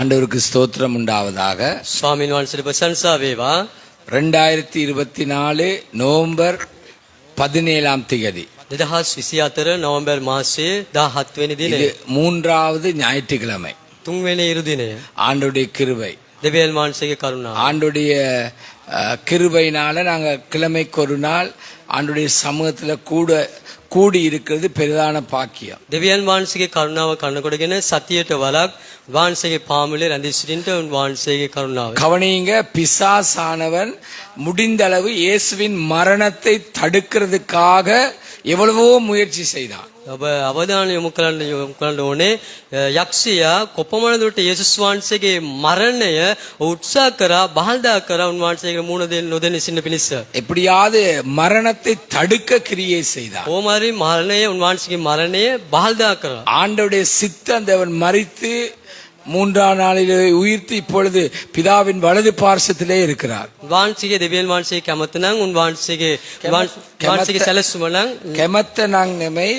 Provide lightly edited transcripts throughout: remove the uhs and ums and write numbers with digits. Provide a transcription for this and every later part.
ஆண்டவருக்கு ஸ்தோத்திரம் உண்டாவதாக. ස්වාමීන් වහන්සේට ප්‍රශංසා වේවා. 2024 நவம்பர் 17ஆம் தேதி 2024 நவம்பர் மாசයේ 17 වෙනි දිනය. இது மூன்றாவது ஞாயிற்றுக்கிழமை. තුන්වෙනි ඉරු දිනය. ஆண்டுடைய கிருபை, දෙවියන් වහන්සේගේ කරුණාව. ஆண்டுடைய கிருபையினால நாங்க கிழமைக்கு ஒரு நாள் ஆண்டுடைய சமூகத்துல கூடி இருக்கிறது பெரிதான பாக்கியம். දෙවියන් වහන්සේගේ කරුණාව කනකොටගෙන සතියට වලක් වහන්සේගේ පාමුලේ රැඳී සිටින්න වහන්සේගේ කරුණාව. கவனிங்க, பிசாசானவன் முடிந்த அளவு இயேசுவின் மரணத்தை தடுக்கிறதுக்காக எவ்வளவோ முயற்சி செய்தான். ඔබ අවධානය යොමු කරන්න ඕනේ. යක්ෂයා කොපමණ දුරට යේසුස් වහන්සේගේ මරණය උත්සාහ කරා බහල්දා කරා උන්වහන්සේගේ මුණ දෙන්න නොදෙන්න සින්න පිණිස. எப்படியாவது மரணத்தை தடுக்க கிரியை செய்தான். කොහොමරි මරණය උන්වහන්සේගේ මරණය බහල්දා කරා. ஆண்டவருடைய சித்தம் தேவன் மரித்து மூன்றாம் நாளில் உயிர்த்து இப்பொழுது பிதாவின் வலது பார்சத்திலே இருக்கிறார். වහන්සේගේ දෙවියන් වහන්සේ කැමති නම් උන්වහන්සේගේ සැලසුම නම් கெமத்த நாங்கமை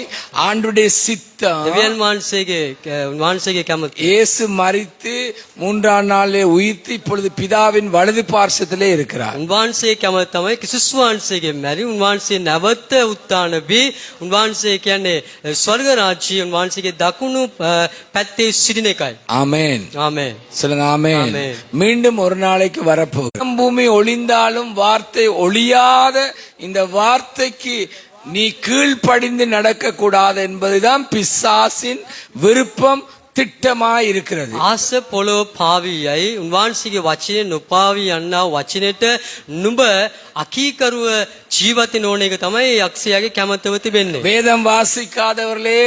ஆண்டுடைய சித்தம் දෙවියන් වහන්සේගේ කැමති. இயேசு மரித்து மூன்றாம் நாளிலே உயிர்த்து இப்பொழுது பிதாவின் வலது பார்சத்திலே இருக்கிறார். උන්වහන්සේ කැමති තමයි ක්‍රිස්තුස් වහන්සේගේ මැරි උන්වහන්සේ නැවත උත්ථාන වී උන්වහන්සේ කියන්නේ ස්වර්ග රාජ්‍යය උන්වහන්සේගේ දකුණු පැත්තේ සිටින එකයි. ஆமென். ආමේන්. சொல்லுங்க ஆமென். ஆமென். மீண்டும் ஒரு நாளைக்கு வரப்போகுது. பூமி ஒளிந்தாலும் வார்த்தை ஒளியாத இந்த வார்த்தைக்கு நீ கீழ்ப்படிந்து நடக்க கூடாது என்பதுதான் பிசாசின் விருப்பம், திட்டமாய் இருக்கிறது. ආස පොළොව පාවියයි උන්වහන්සේගේ වචනේ නොපාවී යන්නා වචනෙට නුඹ අකීකරුව ජීවිතින් ඕන එක තමයි යක්ෂයාගේ කැමැත්තව තිබෙන්නේ. வேதம் வாசிக்காதவர்களே,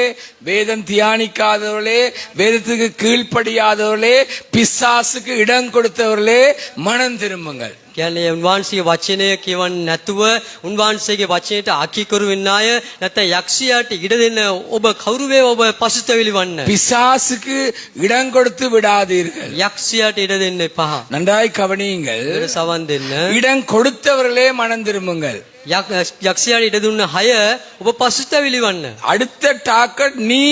வேதம் தியானிக்காதவர்களே, வேதத்துக்கு கீழ்ப்படியாதவர்களே, பிசாசுக்கு இடம் கொடுத்தவர்களே, மனம் திரும்புங்கள். කියන්නේ උන්වහන්සේගේ වචනය කියවන්නේ නැතුව උන්වහන්සේගේ වචනයට අකීකරු වෙන්න අය නැත්නම් යක්ෂයාට ඉඩ දෙන්න ඔබ කවුරු වේ ඔබ පසුතැවිලි වන්න. பிசாசுக்கு இடம் கொடுத்து விடாதீர்கள். යක්ෂයාට ඉඩ දෙන්න එපා. நன்றாய் கவனியுங்கள். සවන් දෙන්න. இடம் கொடுத்தவர்களே மனம் திரும்புங்கள். යක්ෂයාට ඉඩ දුන්න අය ඔබ පසුතැවිලි වන්න. அடுத்த டாக்கெட் நீ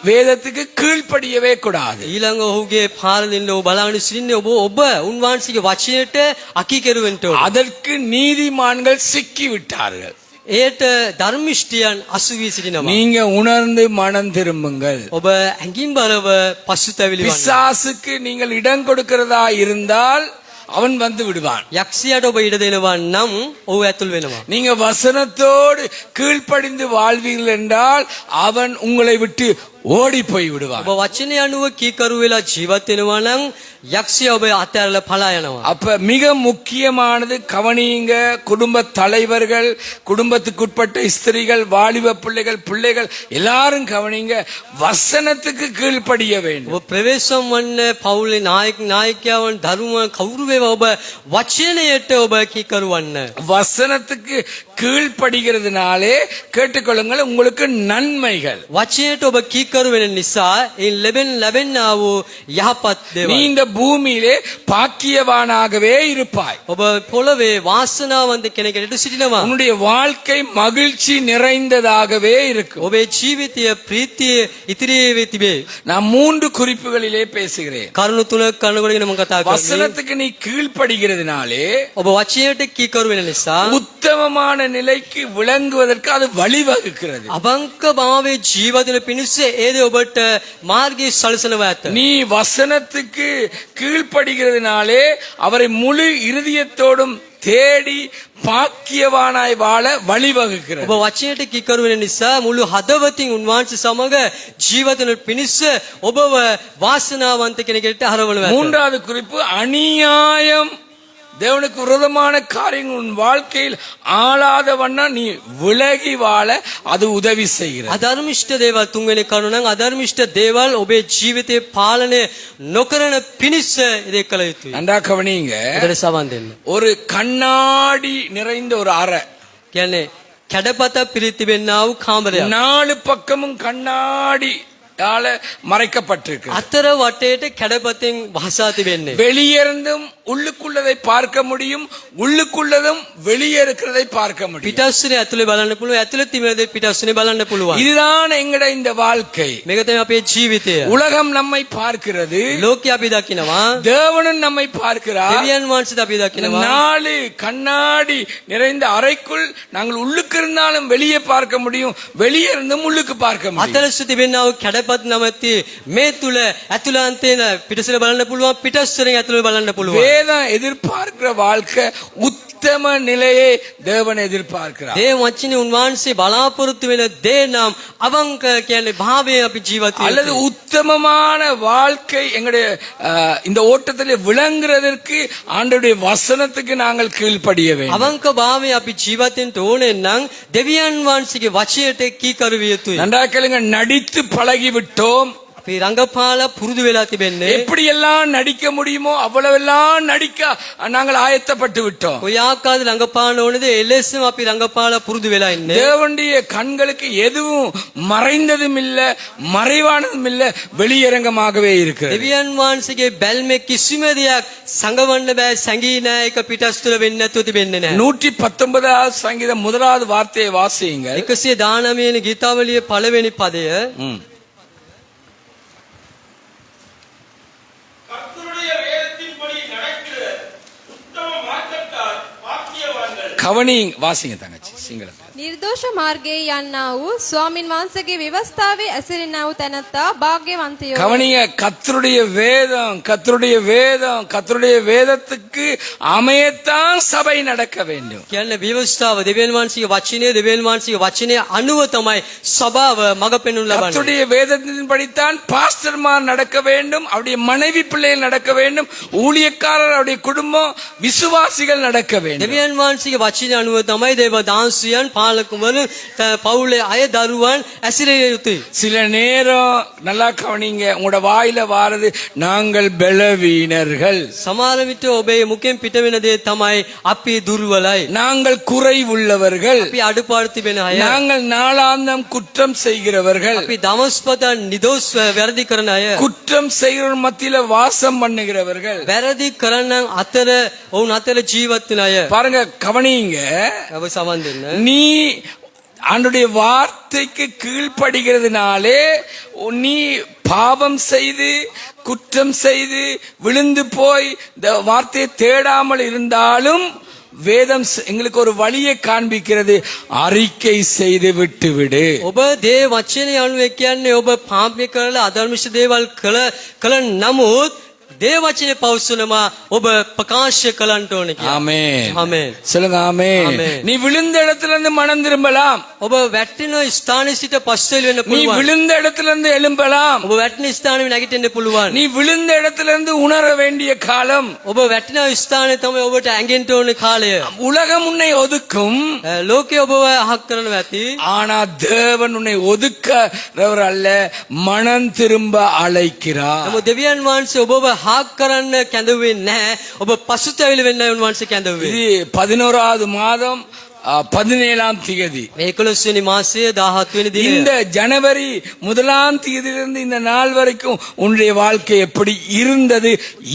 வேதத்துக்கு கீழ்ப்படியவே கூடாது. ඊළඟ ඔහුගේ පාර දෙන්න ඔබ බලාගෙන සිටින්නේ ඔබ උන්වහන්සේගේ වචනයට අකීකරු වෙන්න ඕන. அதற்கு நீதிமான்கள் சிக்கி விட்டார்கள். ඒට ධර්මිෂ්ඨයන් අසුවී සිටිනවා. நீங்க உணர்ந்து மனம் திரும்புங்கள். ඔබ ඇඟින් බලව පසුතැවිලි වන්න. பிசாசுக்கு நீங்கள் இடம் கொடுக்கிறதா இருந்தால் அவன் வந்து விடுவான். යක්ෂයාට ඔබ ඉඩ දෙනවා නම් ඔහු ඇතුල් වෙනවා. நீங்க வசனத்தோடு கீழ்ப்படிந்து வாழ்வீர்கள் என்றால் அவன் உங்களை விட்டு ஓடி போய் விடுவான். ඔබ වචනය අනුව කීකරු වෙලා ජීවත් වෙනවා නම් යක්ෂයා ඔබ අතහැරලා පලා යනවා. அப்ப மிக முக்கியமானது கவனியுங்க, குடும்ப தலைவர்கள், குடும்பத்துக்குட்பட்ட ஸ்திரீகள், வாலிப பிள்ளைகள் எல்லாரும் கவனிங்க, வசனத்துக்கு கீழ்ப்படிய வேண்டும். ඔබ ප්‍රවේශම් වන්න පවුලේ නායකයන් ධර්ම කවුරු වේවා ඔබ වචනයට ඔබ කීකරු වන්න. வசனத்துக்கு கீழ்ப்படுகிறதுனாலே கேட்டுக்கொள்ளுங்கள், உங்களுக்கு நன்மைகள். වචනයට ඔබ කීකරු වෙන නිසා ඒ ලැබෙන්නා වූ යහපත් நீ දේවල්. இந்த பூமியிலே பாக்கியவானாகவே இருப்பாய். ඔබ පොළවේ වාසනාවන්ත කෙනෙකුට සිටිනවා. உன்னுடைய வாழ்க்கை மகிழ்ச்சி நிறைந்ததாகவே இருக்கும். ඔබේ ජීවිතය ප්‍රීතිය ඉතිරි වේ තිබේ. நான் 3 குறிப்புகளிலே பேசுகிறேன். කරුණු තුනක් කනකොටගෙන මම කතා කරන්නේ. வசனத்துக்கு நீ கீழ்ப்படுகிறதுனாலே ඔබ වචනයට කීකරු වෙන නිසා உத்தமமான நிலைக்கு விளங்குவதற்கு அது வழிவகுக்கிறது. අබංක භාවයේ ජීවිතවල පිණිස ඒද ඔබට මාර්ගය සලසනවා ඇත. நீ வசனத்துக்கு கீழ்ப்படுகிறதுனாலே அவரை முழு இருதயத்தோடும் தேடி பாக்கியவானாய் வாழ வழிவகுக்கிறது. ඔබ වචනයට කීකරු වෙන නිසා මුළු හදවතින් උන්වහන්සේ සමග ජීවිතවල පිණිස ඔබව වාසනාවන්ත කෙනෙකුට හරවනවා. மூன்றாவது குறிப்பு, அநியாயம், தேவனுக்கு விரோதமான காரியங்கள் உன் வாழ்க்கையில் ஆளாத வண்ணம் நீ விலகி வாழ அது உதவி செய்கிறது. අධර්මිෂ්ඨ දේවල් තුන්වෙනි කරුණ නම් අධර්මිෂ්ඨ දේවල් ඔබේ ජීවිතේ පාලනය නොකරන පිණිස ඉදේ කළ යුතුයි. நன்றா கவனிங்க. ඒකට සවන් දෙන්න. ஒரு கண்ணாடி நிறைந்த ஒரு அறை, කියන්නේ කැඩපත පිරිතිබෙන්නා වූ කාමරයක්. 4 பக்கமும் கண்ணாடி மறைக்கப்பட்டிருக்கு. අතර වටේට කැඩපතින් වහසා තිබෙන්නේ. வெளியிருந்தும் உள்ளுக்குள்ளதை பார்க்க முடியும், உள்ளுக்குள்ளதும் வெளியே இருக்கிறதை பார்க்க முடியும். පිටස්සනේ ඇතුලේ බලන්න පුළුවන්, ඇතුලේ තිබෙන දේ පිටස්සනේ බලන්න පුළුවන්. இதுதான் எங்கட இந்த வாழ்க்கை. මේක තමයි අපේ ජීවිතය. உலகம் நம்மை பார்க்கிறது, ලෝකය අපි දකිනවා, தேவனும் நம்மை பார்க்கிறார். දෙවියන් වහන්සේත් අපි දකිනවා. நாலு கண்ணாடி நிறைந்த அறைக்குள் நாங்கள் உள்ளுக்கு இருந்தாலும் வெளியே பார்க்க முடியும், வெளியே இருந்தும் உள்ளுக்கு பார்க்க முடியும். අතලසු තිබෙනා වූ කැඩපත් නැමැති මේ තුල ඇතුළාන්තේන පිටස්සනේ බලන්න පුළුවන්, පිටස්සනේ ඇතුලේ බලන්න පුළුවන්. வேதம் எதிர்பார்க்கிற வாழ்க்கை உத்தம நிலையை தேவன் எதிர்பார்க்கிறார். දේ වචනේ උන්වහන්සේ බලාපොරොත්තු වෙන දේ නම් අවංක කියන්නේ භාවයේ අපි ජීවත් වෙන්න. அல்லது உத்தமமான வாழ்க்கை எங்களுடைய இந்த ஓட்டத்திலே விளங்குறதற்கு ஆண்டவருடைய வசனத்துக்கு நாங்கள் கீழ்ப்படிய வேண்டும். අවංක භාවයේ අපි ජීවත් වෙන්න ඕනේ නම් දෙවියන් වහන්සේගේ වචනයට කීකරු විය යුතුයි. நன்றாக கேளுங்க, நடித்து பழகி விட்டோம். අපි රංගපාල පුරුදු වෙලා තිබෙන්නේ. எப்படி எல்லாம் நடிக்க முடியுமோ அவ்வளவெல்லாம் நடிக்க நாங்கள் ஆயத்தப்பட்டு விட்டோம். කොයි ආකාරද රංගපාන ඕනේද එලෙසම අපි රංගපාල පුරුදු වෙලා ඉන්නේ. தேவனுடைய கண்களுக்கு எதுவும் மறைந்ததும் இல்ல, மறைவானதும் இல்ல, வெளியரங்கமாகவே இருக்கிறது. දෙවියන් වහන්සේගේ බැල්මේ කිසිම දෙයක් සංගවන්න බෑ, සැඟී නෑ, ඒක පිටස්තුල වෙන්නේ නැතුව තිබෙන්නේ නෑ. 119வது சங்கீதம் முதலாவது வார்த்தையை வாசியுங்க. 119 වෙනි ගීතාවලියේ පළවෙනි පදය. கர்த்தருடைய வேதத்தின்படி நடக்கிற உத்தம மார்க்கத்தார் பாக்கியவான்கள். கவனி வாசிங்க தங்கச்சி சிங்களத்துல. නිර්දෝෂ මාර්ගයේ යන්නා වූ ස්වාමින් වහන්සේගේ විවස්ථාවේ ඇසිරෙනා වූ තැනැත්තා භාග්‍යවන්තයෝ. கவனிங்க, கர்த்தருடைய வேதம், கர்த்தருடைய வேதம், கர்த்தருடைய வேதத்துக்கு அமையத்தான் சபை நடக்க வேண்டும். කියන්නේ විවස්ථාව දෙවියන් වහන්සේගේ වචනේ, දෙවියන් වහන්සේගේ වචනේ අනුව තමයි සභාව මඟ පෙන්වනු ලබන්නේ. கர்த்தருடைய வேதத்தின்படித்தான் பாஸ்டர்மார் நடக்க வேண்டும், அவருடைய மனைவி பிள்ளைகள் நடக்க வேண்டும், ஊழியக்காரர், அவருடைய குடும்பம், விசுவாசிகள் நடக்க வேண்டும். දෙවියන් වහන්සේගේ වචනේ අනුව තමයි දේව දාන්සියන්, පාලකවරු, පවුලේ අය, දරුවන් ඇසිරිය යුතුයි. சில நேரம் நல்லா கவனிங்க, உங்களோட வாயில வாரது நாங்கள் பலவீனர்கள், සමහර විට ඔබේ මුඛෙන් පිට වෙන දේ තමයි අපි දුර්වලයි, நாங்கள் குறைவுள்ளவர்கள், අපි අඩුපාඩු තිබෙන අය, நாங்கள் நாளாந்தம் குற்றம் செய்கிறவர்கள், අපි දවස්පත නිදොස් වැරදි කරන අය, குற்றம் செய்கிறவர் மத்தியில வாசம் பண்ணுகிறவர்கள். වැරදි කරන්නන් අතර ඔවුන් අතර ජීවත් වෙන අය. பாருங்க, கவனிங்க, ඔබ සමන් දෙන්න. நீ ஆண்டுடைய வார்த்தைக்கு கீழ்ப்படுகிறதுனாலே நீ பாவம் செய்து குற்றம் செய்து விழுந்து போய் இந்த வார்த்தையை தேடாமல் இருந்தாலும் வேதம் எங்களுக்கு ஒரு வழியை காண்பிக்கிறது, அறிக்கை செய்து விட்டு விடு. ඔබ දේ වචනේ අනුව කියන්නේ ඔබ පාපය කරලා අධර්මිෂ දේවල් කළ නමුත් දේ වචනේ පවසනවා ඔබ ප්‍රකාශ කළන්ට ඕනේ කියලා. ஆமென். ආමේන්. சொல்லுங்க ஆமென். ஆமென். நீ விழுந்த இடத்துல இருந்து மனம் திரும்பலாம், ඔබ වැටෙන ස්ථානයේ සිට පස්සෙල් වෙන්න நீ පුළුවන්. விழுந்த இடத்துல இருந்து எழும்பலாம், ඔබ වැටෙන ස්ථානෙ නැගිටින්න පුළුවන්. நீ விழுந்த இடத்துல இருந்து உணர வேண்டிய காலம். ඔබ වැටෙන ස්ථානයේ තමයි ඔබට ඇඟෙන්න ඕනේ කාලය. உலகம் உன்னை ஒதுக்கும், ලෝකයේ ඔබව අහක් කරනවා ඇති. ஆனா தேவன் உன்னை ஒதுக்கிறவர் அல்ல, மனம் திரும்ப அழைக்கிறார். නමුත් දෙවියන් වහන්සේ ඔබව හාක් කරන්න කැඳවුවේ නැහැ. ඔබ පසුතැවිලි වෙන්න උන්වහන්සේ කැඳවුවේ. இது 11வது மாதம் 17ஆம் தேதி. මේ 11 වෙනි මාසයේ 17 වෙනි දිනය. இந்த ஜனவரி 1ஆம் தேதியிலிருந்து இந்த நாள் வரைக்கும் உன்னுடைய வாழ்க்கை எப்படி இருந்தது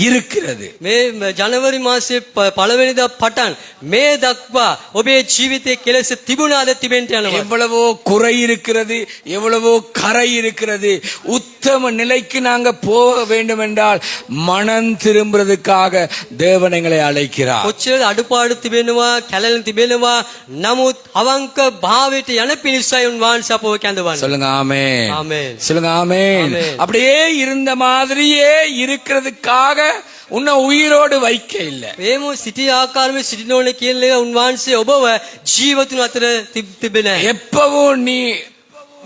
இருக்கிறது. මේ ජනවාරි මාසයේ පළවෙනිදා පටන් මේ දක්වා ඔබේ ජීවිතයේ කෙලෙස තිබුණාද තිබෙන්න යනවා. எவ்வளவோ குறை இருக்கிறது, எவ்வளவோ கரை இருக்கிறது. உத்தம நிலைக்கு நாங்க போக வேண்டும் என்றால் மனம் திரும்புறதுக்காக தேவன் எங்களை அழைக்கிறார். කොච්චර අඩුපාඩු තිබෙනවා, කැලලන් තිබෙනවා, නමුත් අවංක භාවයට යන පිණිසයි උන්වහන්සේ අපව කැඳවන්නේ. சொல்லுங்க ஆமென். ආමේන්. சொல்லுங்க ஆமென். ஆமென். அப்படியே இருந்த மாதிரியே இருக்கிறதுக்காக உன்னை உயிரோடு வைக்க இல்ல. මේම සිටි ආකාරයේ සිටින ඕනේ කියන එක උන්වහන්සේ ඔබව ජීවතුන් අතර තිබෙන්නේ නැහැ. எப்பவும் நீ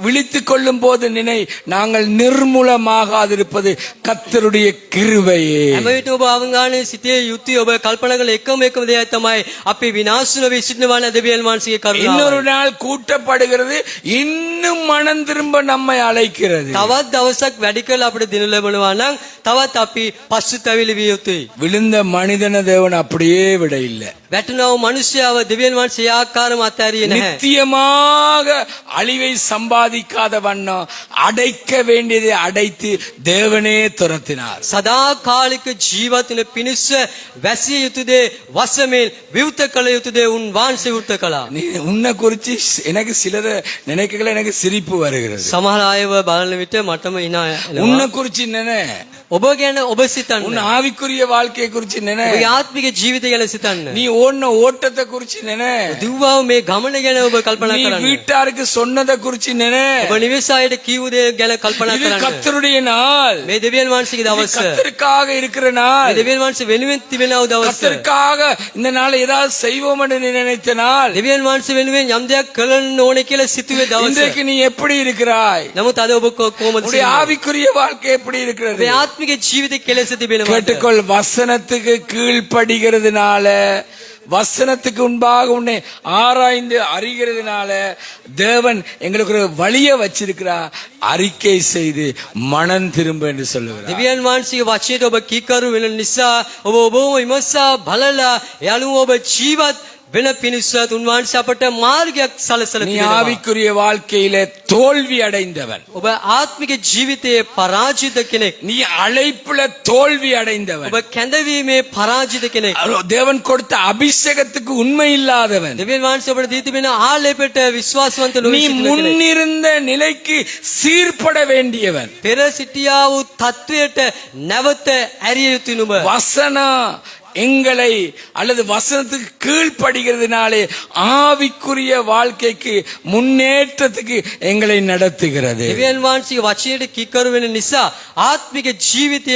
விழித்துக் கொள்ளும் போது நினை, நாங்கள் நிர்மூலமாகாதிருப்பது கர்த்தருடைய கிருபையே. හැම විට ඔබ අවංගානේ සිටිය යුතුයි. ඔබ කල්පනා කළ එකම දෙයක් තමයි අපි විනාශ නොවී සිටිනවා නම් දෙවියන් වහන්සේගේ කරුණාව. இன்னொரு நாள் கூட்டப்படுகிறது, இன்னும் மனம் திரும்ப நம்மை அழைக்கிறது. තවත් දවසක් වැඩි කළ අපිට දින ලැබෙනවා නම් තවත් අපි පසුතැවිලි විය යුතුයි. விழுந்த மனிதன தேவன் அப்படியே விட இல்லை. වැටුණව මිනිස්යාව දෙවියන් වහන්සේ ආකාරම අත්හැරියේ නැහැ. நித்தியமாக அழிவை சம்பாதி சம்பாதிக்காத வண்ணம் அடைக்க வேண்டியதை அடைத்து தேவனே துரத்தினார். සදාකාලික ජීවත්වන පිණිස වැසිය යුතුදේ වසමෙන් විවෘත කළ යුතුදේ උන්වහන්සේ විවෘත කළා. நீ உன்னை குறிச்சு எனக்கு சிலர நினைக்கல, எனக்கு சிரிப்பு வருகிறது. සමහර අයව බලන විට මටම hina එනවා. உன்னை குறிச்சு நினை, ඔබ ගැන ඔබ සිතන්න. உன் ஆவிக்குரிய வாழ்க்கையை குறிச்சு நினை, ඔබගේ ආත්මික ජීවිතය ගැන සිතන්න. நீ ஓடின ஓட்டத்தை குறிச்சு நினை, දුවව මේ ගමන ගැන ඔබ කල්පනා நீ කරන්න. வீட்டாருக்கு சொன்னதை குறிச்சு நினை. ඔබ නිවෙස් අයට කියූ දේ ගැන කල්පනා இது කරන්න. கர்த்தருடைய நாள், මේ දෙවියන් වහන්සේගේ இது දවස. கர்த்தருக்காக இருக்கிற நாள். මේ දෙවියන් වහන්සේ වෙනුවෙන් තිබෙනව දවස. கர்த்தருக்காக இந்த நாள் ஏதாவது செய்வோம் என்று நீ நினைத்த நாள். දෙවියන් වහන්සේ වෙනුවෙන් යම් දෙයක් කරන්න ඕනේ කියලා සිතුවේ දවස. இன்றைக்கு நீ எப்படி இருக்கிறாய்? නමුත් අද ඔබ කොහොමද உன்னுடைய සිටින්නේ? ஆவிக்குரிய வாழ்க்கை எப்படி இருக்கிறது? ඔබේ ආත්මික ජීවිතේ කෙලෙස තිබෙනවද? கேட்டுக்கொள். வசனத்துக்கு கீழ்ப்படுகிறதுனால, வசனத்துக்கு முன்பாக உன்னை ஆராய்ந்து அறிகிறதுனால தேவன் எங்களுக்கு ஒரு வழியை வச்சிருக்கிறார். அறிக்கை செய்து மனம் திரும்ப என்று சொல்லுகிறார். දෙවියන් වහන්සේගේ වචනයට ඔබ කීකරු වෙන නිසා ඔබ ඔබම විමසා බලලා යලු ඔබ ජීවත් වෙන පිණිසත් උන්වහන්සේ අපට මාර්ගයක් සලසලා நீ තිබෙනවා. ஆவிக்குரிய வாழ்க்கையிலே தோல்வி அடைந்தவன், ඔබ ආත්මික ජීවිතයේ පරාජිත කෙනෙක්. நீ அழைப்புல தோல்வி அடைந்தவன், ඔබ කැඳවීමේ පරාජිත කෙනෙක්. தேவன் கொடுத்த அபிஷேகத்துக்கு உண்மை இல்லாதவன், දෙවියන් වහන්සේ ඔබට දී තිබෙන ආලේපයට විශ්වාසවන්ත நீ නොවී සිටින කෙනෙක්. முன்னிருந்த நிலைக்கு சீர்பட வேண்டியவன். පෙර සිටියා වූ තත්වයට නැවත ඇරිය යුතු නුඹ. வசனம் எங்களை அல்லது வசனத்துக்கு கீழ்ப்படுகிறதுனாலே ஆவிக்குரிய வாழ்க்கைக்கு முன்னேற்றத்துக்கு எங்களை நடத்துகிறது. දෙවියන් වහන්සේගේ වචනයට කීකරු වෙන නිසා ආත්මික ජීවිතය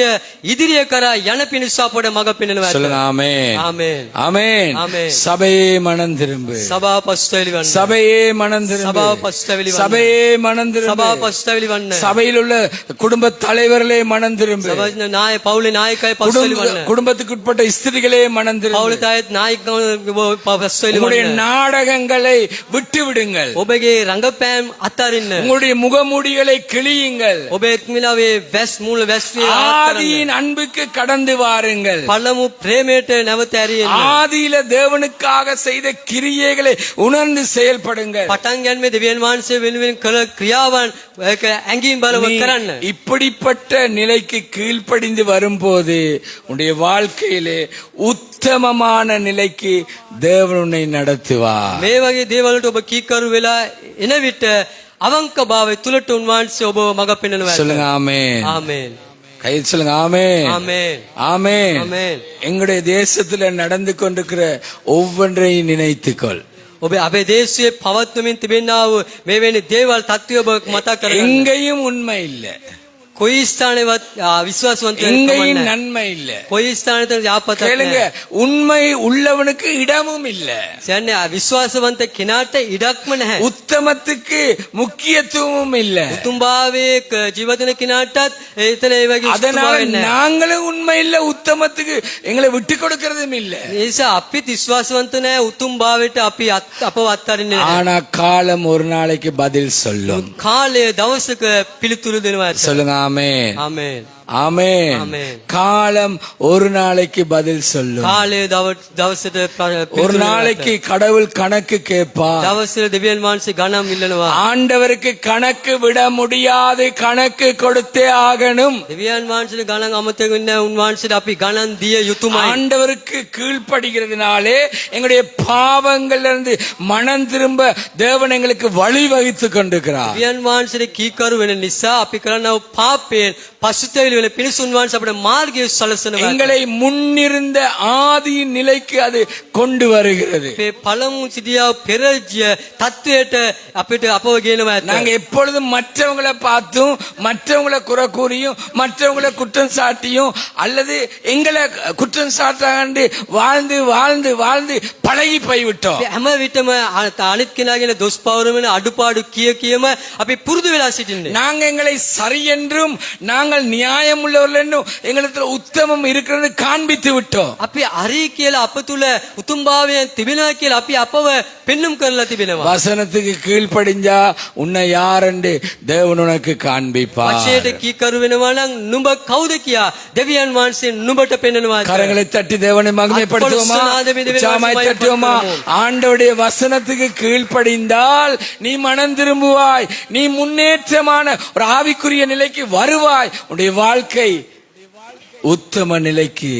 ඉදිරිය කරා යන පිණිස අපට මඟ පෙන්වනවා. சொல்லுங்க ஆமென். ආමේන්. ஆமென். ஆமென். சபையே மனம் திரும்பு, සභාව පසුතැවිලි වන්න. சபையே மனம் திரும்பு, சபா பசுத்தவிலி வண்ண. சபையே மனம் திரும்பு, සභාව පසුතැවිලි වන්න. சபையில் உள்ள குடும்ப தலைவர்களே மனம் திரும்பு, සභාවේ නාය පවුලේ නායකයි පසුතැවිලි වන්න. குடும்பத்துக்கு உட்பட்ட ஸ்திரிகளே மனம் திரும்பு. පවුලේ තායත් නායකව පසුතැවිලි உங்களுடைய වන්න. நாடகங்களை விட்டு விடுங்கள். ඔබගේ රංගපෑම් අතරින්න. உங்களுடைய முகமூடிகளை கிழியுங்கள். ඔබේ එක්මිලාවේ වැස් මූල වැස්විය ஆதியின் அன்புக்கு கடந்து வாருங்கள். පළමු ප්‍රේමයට නැවත ඇරියෙන්න. ஆதியில தேவனுக்காக செய்த கிரியைகளை உணர்ந்து செயல்படுங்கள். පටන් ගැනීමේ දෙවියන් වහන්සේ වෙනුවෙන් කළ ක්‍රියාවන් ඒක ඇඟින් බලව நீ කරන්න. இப்படிப்பட்ட நிலைக்கு கீழ்ப்படிந்து வரும்போது உன்னுடைய வாழ்க்கையிலே உத்தமமான நிலைக்கு தேவன் உன்னை நடத்துவார். මේ වගේ දේවල්වලට ඔබ කීකරු වෙලා එන විට අවංකභාවය තුලට උන්වහන්සේ ඔබ මඟ පෙන්වනවා. சொல்லுங்க ஆமென். ආමේන්. கை சொல்லுங்க ஆமென். ආමේන්. ஆமென். ආමේන්. எங்களுடைய தேசத்துல நடந்து கொண்டிருக்கிற ஒவ்வொன்றையும் நினைத்துக்கொள். ඔබ අපේ දේශයේ පවත්වමින් තිබෙනා වූ මේ වෙනි දේවල් තත්ත්වය ඔබ මතක් කරගන්න. எங்கேயும் உண்மை இல்ல, කොයි ස්ථානේවත් විශ්වාසවන්ත எங்கேயும் නැහැ. நன்மை இல்ல. කොයි ස්ථානෙතන යාපතක් கேளுங்க, නැහැ. உண்மை உள்ளவனுக்கு இடமும் இல்ல. කියන්නේ විශ්වාසවන්ත කෙනාට ඉඩක්ම නැහැ. உத்தமத்துக்கு முக்கியத்துவமும் இல்ல. උතුම්භාවයේ ජීවිතන කෙනාටත් එතන ඒ වගේ அதனால උතුම්භාවයක් නැහැ. நாங்களும் உண்மை இல்ல, உத்தமத்துக்கு எங்களை விட்டு கொடுக்கறதும் இல்ல. ඒ නිසා අපි විශ්වාසවන්ත නැහැ, උතුම්භාවයට අපි අපව අත්හරින්නේ නැහැ. ஆனா காலம் ஒரு நாளைக்கு பதில் சொல்லும். කාලය දවසක පිළිතුරු දෙනවා. சொல்லுங்க ஆமென். ආමේන්. ஆமென். ஆமென். காலம் ஒரு நாளைக்கு பதில் சொல்லும். කාලය දවසට ஒரு நாளைக்கு கடவுள் கணக்கு கேட்பார். දවසට දෙවියන් වහන්සේ ගණන් ඉල්ලනවා. ஆண்டவருக்கு கணக்கு விட முடியாது, கணக்கு கொடுத்தே ஆகணும். දෙවියන් වහන්සේට ගණන් අමතක වෙන්නේ නැහැ. උන්වහන්සේට අපි ගණන් දිය යුතුමයි. ஆண்டவருக்கு கீழ்ப்படுகிறதுனாலே எங்களுடைய பாவங்கள்ல இருந்து மனம் திரும்ப தேவன் எங்களுக்கு வழி வகுத்து கொண்டிருக்கிறார். දෙවියන් වහන්සේට කීකරු වෙන නිසා අපි කරනව පාපයෙන් පසුතැවිලි වෙන පිණිස උන්වහන්සේ අපේ මාර්ගය සලසනවා. எங்களை முன்னிருந்த ஆதி நிலைக்கு அது கொண்டு வருகிறது. අපේ පළමු සිටියා පෙරජ්‍ය තත්වයට අපිට අපව ගේනවා. நாங்க எப்பொழுதும் மற்றவங்களை பார்த்தும் மற்றவங்களை குறை கூறியும் மற்றவங்களை குற்றம் சாட்டியும் அல்லது எங்களை குற்றம் சாட்டாண்டு வாழ்ந்து வாழ்ந்து வாழ்ந்து பழகி போய்விட்டோம். හැම විටම අනිත් කෙනාගෙන දොස් පවරමින අඩුපාඩු කියම අපි පුරුදු වෙලා සිටින්නේ. நாங்க எங்களை சரி என்றும் நாங்கள் நியாயம் நியாயம் உள்ளவர்கள் எங்களிடத்துல உத்தமம் இருக்கிறது காண்பித்து விட்டோம். අපි හරි කියලා අප තුල උතුම්භාවයන් තිබෙනවා කියලා අපි අපව පෙන්눔 කරලා තිබෙනවා. வசனத்துக்கு கீழ்ப்படிஞ்சா உன்னை யாரென்று தேவன் உனக்கு காண்பிப்பார். වචනයට කීකරු වෙනවා නම් නුඹ කවුද කියා දෙවියන් වහන්සේ නුඹට පෙන්වනවා. கரங்களை தட்டி தேவனை மகிமைப்படுத்துவோமா? உற்சாகமாய் தட்டுவோமா? ஆண்டவருடைய வசனத்துக்கு கீழ்ப்படிந்தால் நீ மனம் திரும்புவாய், நீ முன்னேற்றமான ஒரு ஆவிக்குரிய நிலைக்கு வருவாய், உன்னுடைய வாழ்க்கை உத்தம நிலைக்கு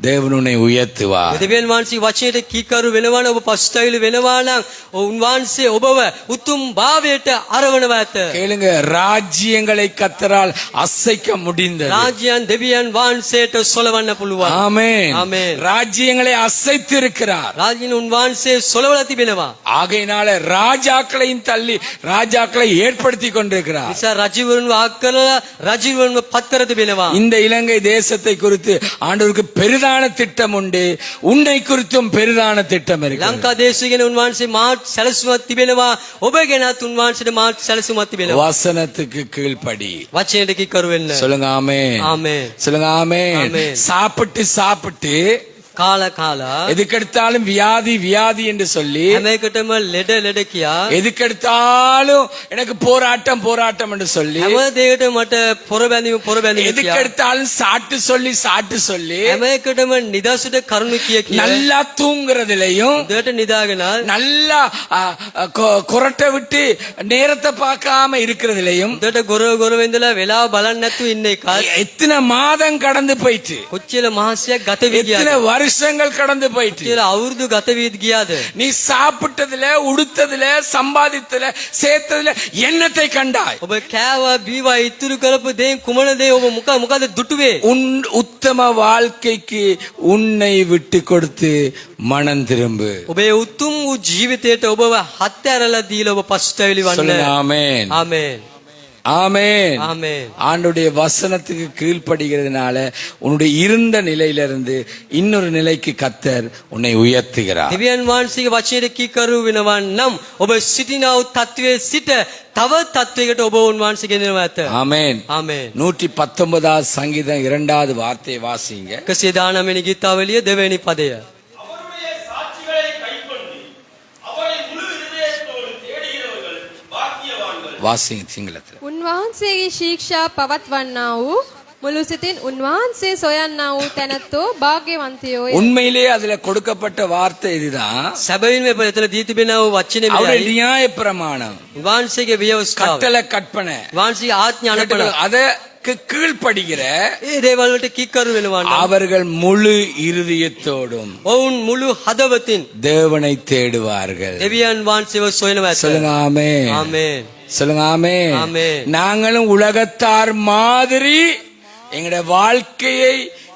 தேவன் உன்னை உயர்த்துவார். දෙවියන් වහන්සේ වචනයට කීකරු වෙනවා නම් ඔබ පසුතැවිලි වෙනවා නම් උන්වහන්සේ ඔබව උතුම් භාවයට අරවනවා ඇත. கேளுங்க, ராஜ்யங்களை கர்த்தரால் அசைக்க முடிந்தது. රාජ්‍යයන් දෙවියන් වහන්සේට සොලවන්න පුළුවන්. ஆமென். ஆமென். ராஜ்யங்களை அசைத்திருக்கிறார். රාජ්‍යන් උන්වහන්සේ සොලවලා තිබෙනවා. ஆகையினால ராஜாக்களையும் தள்ளி ராஜாக்களை ஏற்படுத்தி கொண்டிருக்கிறார். නිසා රජවරුන්ව ආක් කරලා රජවරුන්ව පත් කර තිබෙනවා. இந்த இலங்கை தேசத்தை குறித்து ஆண்டவருக்கு பெரிதான திட்டம் உண்டு. உன்னை குறித்தும் பெரிதான திட்டம் இருக்கு. ලංකා දේශය ගැන උන්වහන්සේ මාත් සැලසුමක් තිබෙනවා. ඔබ ගැනත් උන්වහන්සේට මාත් සැලසුමක් තිබෙනවා. வசனத்துக்கு கீழ்ப்படி. වචනයට කීකරු වෙන්න. சொல்லுங்க ஆமென். ආමේන්. சொல்லுங்க ஆமென். ஆமென். சாப்பிட்டு කාලා කාලා எதுக்கெடுத்தாலும் வியாதி வியாதி என்று சொல்லி, හැම එකටම ලෙඩ ලෙඩ කියා எதுக்கெடுத்தாலும் எனக்கு போராட்டம் போராட்டம் என்று சொல்லி, හැම දෙයකටම මට පොරබැඳීම පොරබැඳීම කියා எதுக்கெடுத்தாலும் சாட்டு சொல்லி හැම එකටම නිදසුට කරුණු කිය කිය நல்லா தூங்குறதுலயும் දෙයට නිදාගෙන நல்லா குரட்டை விட்டு நேரத்தை பார்க்காம இருக்கிறதுலயும் දෙයට ගොරව ඉඳලා වෙලාව බලන්න නැතුව ඉන්න එක எத்தனை மாதம் கடந்து போயிட்டு, කොච්චර මාසයක් ගත වී எத்தனை ගියාද வருஷங்கள் கடந்து போயிட்டு, කොච්චර අවුරුදු ගත වී ගියාද நீ சாப்பிட்டதுல உடுத்ததுல சம்பாதித்ததுல சேர்த்ததுல எண்ணத்தை கண்டாய். ඔබ කෑවා බීවා ඉතුරු කරපු දේ කුමන දේ ඔබ මොකද දුටුවේ உன் உத்தம வாழ்க்கைக்கு உன்னை விட்டு கொடுத்து மனம் திரும்பு. ඔබේ උතුම් වූ ජීවිතයට ඔබව හත්ඇරලා දීලා ඔබ පසුතැවිලි වන්න. சொல்லுங்க ஆமென். ආමේන්. ஆமென். ஆமென். ஆண்டுடைய வசனத்துக்கு கீழ்ப்படுகிறதுனால உன்னுடைய இருந்த நிலையிலிருந்து இன்னொரு நிலைக்கு கர்த்தர் உன்னை உயர்த்துகிறார். දෙවියන් වහන්සේගේ වචනයට කීකරු වෙනවා නම් ඔබ සිටිනා වූ තත්වයේ සිට තව තත්වයකට ඔබ උන්වහන්සේ ගෙනෙනවා ඇත. ஆமென். ආමේන්. 119வது சங்கீதம் 2வது வார்த்தையை வாசிங்க. 119 වෙනි ගීතාවලිය 2 වෙනි පදය. அவருடைய சாட்சிகளை கைக்கொண்டு அவரை முழு இதயத்தோடு தேடுகிறவர்கள் பாக்கியவான்கள். வாசிங்க சிங்களத்தில். උන්වහන්සේගේ ශික්ෂා පවත්වන්නා වූ මුළු සිතින් උන්වහන්සේ සොයන්නා වූ තැනැත්තෝ භාග්‍යවන්තයෝය. உண்மையிலேயே அதுல கொடுக்கப்பட்ட வார்த்தை இதுதான். සැබවින්ම එතන දී තිබෙනා වූ වචනේ அவருடைய මෙයයි. நியாய பிரமாணம், උන්වහන්සේගේ ව්‍යවස්ථාව. கட்டளை கற்பனை, උන්වහන්සේගේ ආඥා අනුපල அதற்கு கீழ்ப்படுகிற ඒ දේවල් වලට කීකරු වෙනවා නම් அவர்கள் முழு இருதயத்தோடும் ඔවුන් මුළු හදවතින් தேவனை தேடுவார்கள். දෙවියන් වහන්සේව සොයනවා ඇත. சொல்லுங்க ஆமென். ආමේන්. சொல்லுங்க ஆமென். ஆமென். நாங்களும் உலகத்தார் மாதிரி எங்களுடைய வாழ்க்கையை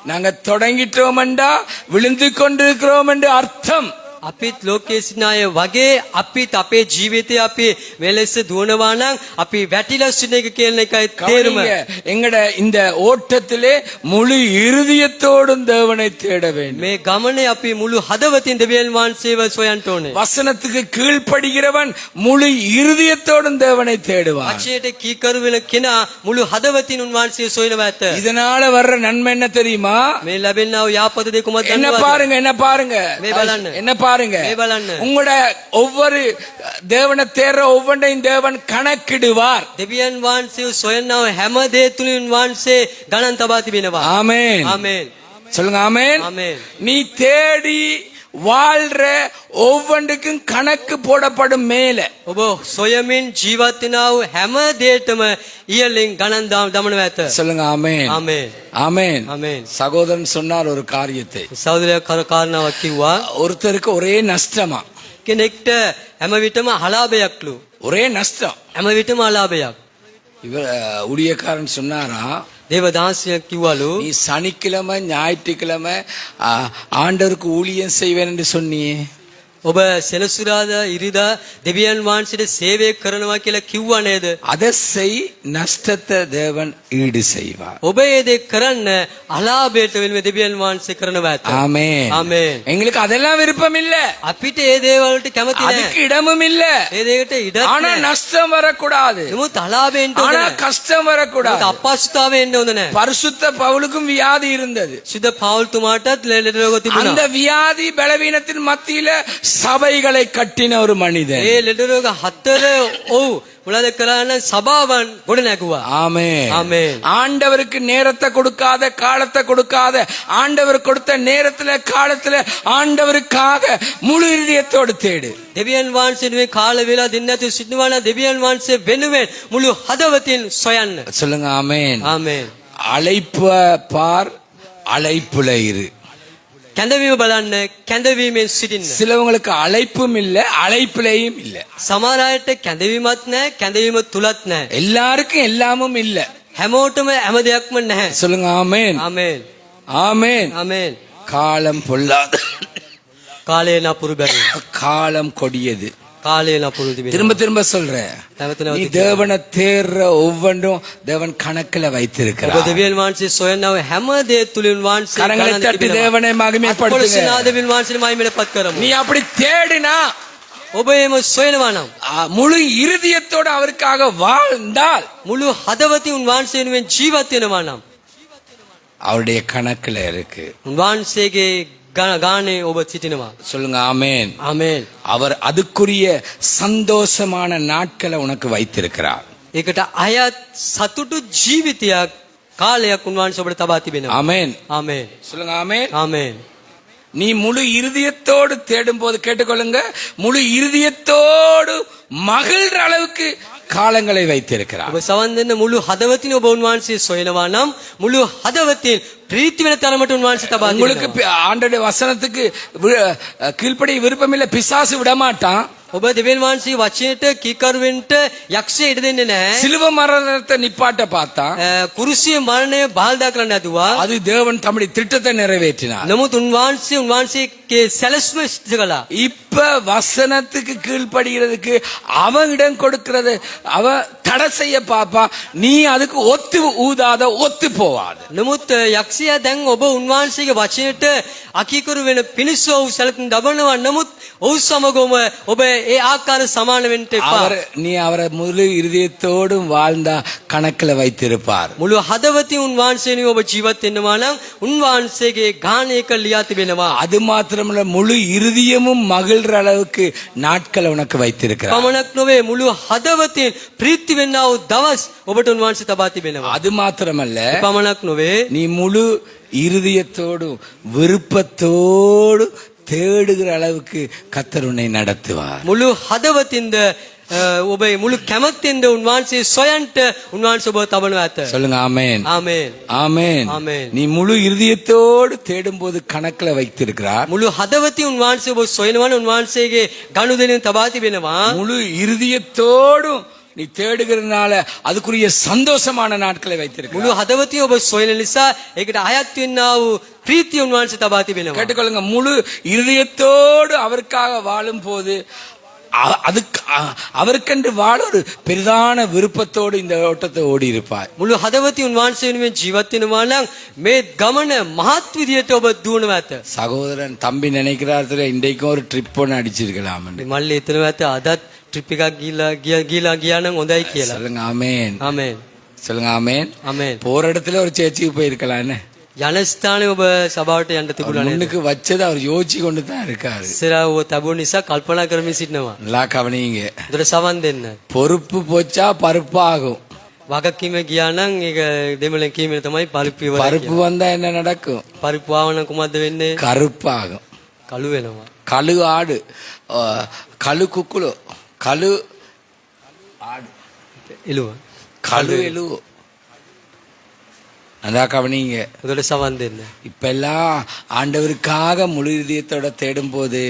நாங்க தொடங்கிட்டோம்டா விழுந்து கொண்டிருக்கிறோம் என்று அர்த்தம். අපිත් ලෝකයේ සිටින අය වගේ අපිත් අපේ ජීවිතය අපි වෙලෙස දුවනවා නම් අපි වැටිලා සිටින එක කියන එකයි තේරුම. கவனிங்க, எங்கட இந்த ஓட்டத்திலே முழு இருதயத்தோடும் தேவனை தேட வேண்டும். මේ ගමනේ අපි මුළු හදවතින් දෙවියන් වහන්සේව සොයන්න ඕනේ. வசனத்துக்கு கீழ்ப்படுகிறவன் முழு இருதயத்தோடும் தேவனை தேடுவான். වචනයට කීකරු වෙන කෙනා මුළු හදවතින් උන්වහන්සේ සොයනවා ඇත. இதனால வர்ற நன்மை என்ன தெரியுமா? මේ ලැබෙනා වූ යාපත දෙක කුමක්ද என்ன දන්නවද? பாருங்க, என்ன பாருங்க, மே බලන්න. என்ன பாருங்க. மே බලන්න. உங்களோட ஒவ்வொரு தேவனை தேடுற ஒவ்வொன்றையும் தேவன் கணக்கிடுவார். දෙවියන් වහන්සේ සොයනා වූ හැම දේ තුලින් වහන්සේ ගණන් තබා තිබෙනවා. ஆமென். ආමේන්. சொல்லுங்க ஆமென். ආමේන්. நீ தேடி வாழ்ற ஒவ்வொன்றுக்கும் கணக்கு போடப்படும் மேல. ඔබ සොයමින් ජීවත් වෙනා වූ හැම දෙයකම ඉහළින් ගණන් දමනවා ඇත. சொல்லுங்க ஆமென். ආමේන්. ஆமென். ආමේන්. சகோதரன் சொன்னார் ஒரு காரியத்தை. සහෝදරයා කාරණාවක් කිව්වා. ஒருத்தருக்கு ஒரே நஷ்டமா, කෙනෙක්ට හැම විටම අලාභයක්ලු. ஒரே நஷ்டம். හැම විටම අලාභයක්. இவர் ஊழியக்காரன் சொன்னாரா, දේවදාසියක් කිව්වලු நீ சனிக்கிழமை ஞாயிற்றுக்கிழமை ஆண்டவருக்கு ஊழியம் செய்வேன் என்று சொன்னியே, ඔබ සෙනසුරාදා ඉරිදා දෙවියන් වහන්සේට සේවය කරනවා කියලා කිව්වා නේද? அதை செய், நஷ்டத்தை தேவன் ஈடு செய்வார். ඔබ ඒ දේ කරන්න අලාභයට වෙනුවෙන් දෙවියන් වහන්සේ කරනවා ඇත. ஆமென். ආමේන්. எங்களுக்கு அதெல்லாம் விருப்பம் இல்ல, අපිට ඒ දේවල්ට කැමති அதுக்கு නැහැ. இடமும் இல்ல. ඒ දේකට ඉඩක් ஆனா නැහැ. நஷ்டம் வரக்கூடாது, නමුත් අලාභයෙන් හොඳ ஆனா නැහැ. கஷ்டம் නමුත් வரக்கூடாது. අපහසුතාවයෙන් හොඳ නැහැ. பரிசுத்த பவுலுக்கும் வியாதி இருந்தது. සුද පෞල්තුමාටත් ලෙඩ රෝග அந்த තිබුණා. வியாதி பலவீனத்தின் மத்தியில சபைகளை கட்டின ஒரு மனிதன். ඒ ලෙඩ රෝග හතර ඔව් මොනවද කරන්න සභාවන් ගොඩ නැගුවා. ஆமென். ஆமென். ஆண்டவருக்கு நேரத்தை கொடுக்காத, காலத்தை கொடுக்காத, ஆண்டவர் கொடுத்த நேரத்துல காலத்துல ஆண்டவருக்காக முழு இதயத்தோடு தேடு. දෙවියන් වහන්සේ කාල වේලා දෙන්නේ නැතුව සිටිනවා නම් දෙවියන් වහන්සේ වෙනුවෙන් මුළු හදවතින් සොයන්න. சொல்லுங்க ஆமென். ආමේන්. அழைப்ப பார், அழைப்புல இரு. කැඳවීම බලන්න, කැඳවීමෙන් සිටින්න. சிலவங்களுக்கு அழைப்பும் இல்ல, அழைப்புலையும் இல்ல. සමහර අයට කැඳවීමත් නැහැ, කැඳවීම තුලත් නැහැ. எல்லாருக்கும் எல்லாமும் இல்ல. හැමෝටම හැම දෙයක්ම නැහැ. சொல்லுங்க ஆமென். ආමේන්. ஆமென். ආමේන්. காலம் பொல்லாத, කාලේ නපුරු බැරි. காலம் கொடியது. කාලේ නපුරු තිබෙනවා. திரும்ப திரும்ப சொல்றேன், නැවත நீ නැවත தேவனை தேர்ற ஒவ்வொன்றும் தேவன் கணக்குல ඔබ வைத்திருக்கிறார். දෙවියන් වහන්සේ සොයනව හැම දේ තුලින් වහන්සේ கரங்களை ගණන් தட்டி තිබෙනවා. தேவனை மகிமைப்படுத்துங்க. අත්පොළොස් දෙවියන් වහන්සේ මහිමයටපත් කරමු. நீ அப்படி தேடினா, ඔබ එහෙම සොයනවා නම් முழு இருதயத்தோடு அவருக்காக வாழ்ந்தால் මුළු හදවතින් උන්වහන්සේ වෙනුවෙන් ජීවත් වෙනවා නම් அவருடைய கணக்குல இருக்கு. උන්වහන්සේගේ ගානේ ඔබ සිටිනවා. சொல்லுங்க ஆமென். ආමේන්. அவர் அதுக்குரிய சந்தோஷமான நாட்களை உனக்கு வைத்திருக்கிறார். ඒකට අයත් සතුටු ජීවිතයක් කාලයක් උන්වහන්සේ ඔබට තබා තිබෙනවා. ஆமென். ආමේන්. சொல்லுங்க ஆமென். ආමේන්. நீ முழு இருதயத்தோடு தேடும் போது கேட்டுக்கொள்ளுங்க, முழு இருதயத்தோடு மகிழ்ற அளவுக்கு காலங்களை வைத்திருக்கிறார். ඔබ සවන් දෙන්න මුළු හදවතින් ඔබ උන්වහන්සේ සොයනවා නම් මුළු හදවතින් ප්‍රීති වෙන තරමට උන්වහන්සේ තබා உங்களுக்கு තිබෙනවා. ஆண்டோட வசனத்துக்கு கீழ்ப்படி விருப்பம் இல்ல, பிசாசு விடமாட்டான். ඔබ දෙවියන් වහන්සේ වචනයට කීකරුවෙන්ට යක්ෂය ඉඩ දෙන්නේ නැහැ. சிலுவ மரணத்தை நிப்பாட்ட பார்த்தான். කුරුසිය මරණය බාල්දා කරන්න ඇදුවා. அது தேவன் தம்முடைய திட்டத்தை நிறைவேற்றினார். නමුත් උන්වහන්සේගේ සැලැස්ම සිද්ධ කළා. இப்ப வசனத்துக்கு கீழ்ப்படுகிறதுக்கு அவன் இடம் கொடுக்கிறது, அவன் தடை செய்ய பாப்பா. நீ அதுக்கு ஒத்து ஊதாத, ஒத்து போவாத. නමුත් යක්ෂයා දැන් ඔබ උන්වහන්සේගේ වචනයට අකීකරු වෙන පිණිස ඔහු සැලකුම් දබනවා. නමුත් ඔහු සමගම ඔබ ඒ ආකාර සමාන වෙන්න එපා. நீ அவரை முழு இருதயத்தோடும் வாழ்ந்தா கணக்குல வைத்திருப்பார். මුළු හදවතින් උන්වහන්සේනි ඔබ ජීවත් වෙනවා නම් උන්වහන්සේගේ ගානයක ලියා තිබෙනවා. அது மாத்திரமல்ல, முழு இருதயமும் மகிழ்ற அளவுக்கு நாட்களை உனக்கு வைத்திருக்கிறார். පමණක් නොවේ මුළු හදවතින් ප්‍රීති වෙන්නා වූ දවස් ඔබට උන්වහන්සේ තබා තිබෙනවා. அது மாத்திரமல்ல, පමණක් නොවේ நீ முழு இருதயத்தோடும் விருப்பத்தோடு தேடுகிற அளவுக்கு கர்த்தர் உன்னை நடத்துவார். මුළු හදවතින්ද ඔබ මුළු කැමැත්තෙන්ද උන්වහන්සේ සොයන්ට උන්වහන්සේ ඔබ තබනවා ඇත. சொல்லுங்க ஆமென். ආමේන්. ஆமென். ஆமென். நீ முழு இருதயத்தோடு தேடும் போது கணக்குல வைத்திருக்கிறார். මුළු හදවතින් උන්වහන්සේ ඔබ සොයනවා නම් උන්වහන්සේගේ ගනුදෙනුවෙන් තබා තිබෙනවා. முழு இருதயத்தோடும் நீ தேடுகிறதுனால அதுக்குரிய சந்தோஷமான நாட்களை வைத்திருக்கிறார். මුළු හදවතින් ඔබ සොයන නිසා ඒකට අයත් වෙන්නා වූ ප්‍රීතිය උන්වහන්සේ තබා තිබෙනවා. கேட்டுக்கொள்ளுங்க, முழு இருதயத்தோடு அவருக்காக வாழும் போது அதுக்கு அவருக்கென்று வாழ ஒரு பெரிதான விருப்பத்தோடு இந்த ஓட்டத்தை ஓடி இருப்பார். මුළු හදවතින් උන්වහන්සේ වෙනුවෙන් ජීවත් වෙනවා නම් මේ ගමන මහත් විදියට ඔබ දුවනවා ඇත. சகோதரன் தம்பி நினைக்கிறார், இன்றைக்கும் ஒரு ட்ரிப் ஒன்று அடிச்சிருக்கலாம். මල්ලි හිතනවා ඇත අදත් ට්‍රිප් එකක් ගියා නම් හොඳයි කියලා. சொல்லுங்க ஆமென். ආමේන්. சொல்லுங்க ஆமென். ආමේன். போற இடத்துல ஒரு சேர்ச்சிக்கு போயிருக்கலாம். என்ன යන ස්ථානේ ඔබ සභාවට යන්න තිබුණා නේද? முன்னுக்கு வச்சது அவர் யோசிச்சு கொண்டு தான் இருக்காரு. ඉස්සරහ ඔබ තබුණ නිසා කල්පනා කරමින් සිටිනවා. நல்லா கவனிங்க. උදේට සවන් දෙන්න. பொறுப்பு போச்சா பருப்பு ஆகும். වගකීම ගියා නම් ඒක දෙමළෙන් කීමෙන් තමයි පරිප්පු ඉවරයි. பருப்பு வந்தா என்ன நடக்கும்? පරිප්පු ආව නම් කුමක්ද වෙන්නේ? கருப்பாகும். කළු වෙනවා. கழு ஆடு, கழு குக்குலு, கழு ஆடு, එළුව. கழு எழுவு. நல்லா கவனிங்க. උදේට සවන් දෙන්න. இப்ப எல்லாம் ஆண்டவருக்காக முழு இதயத்தோட தேடும் போது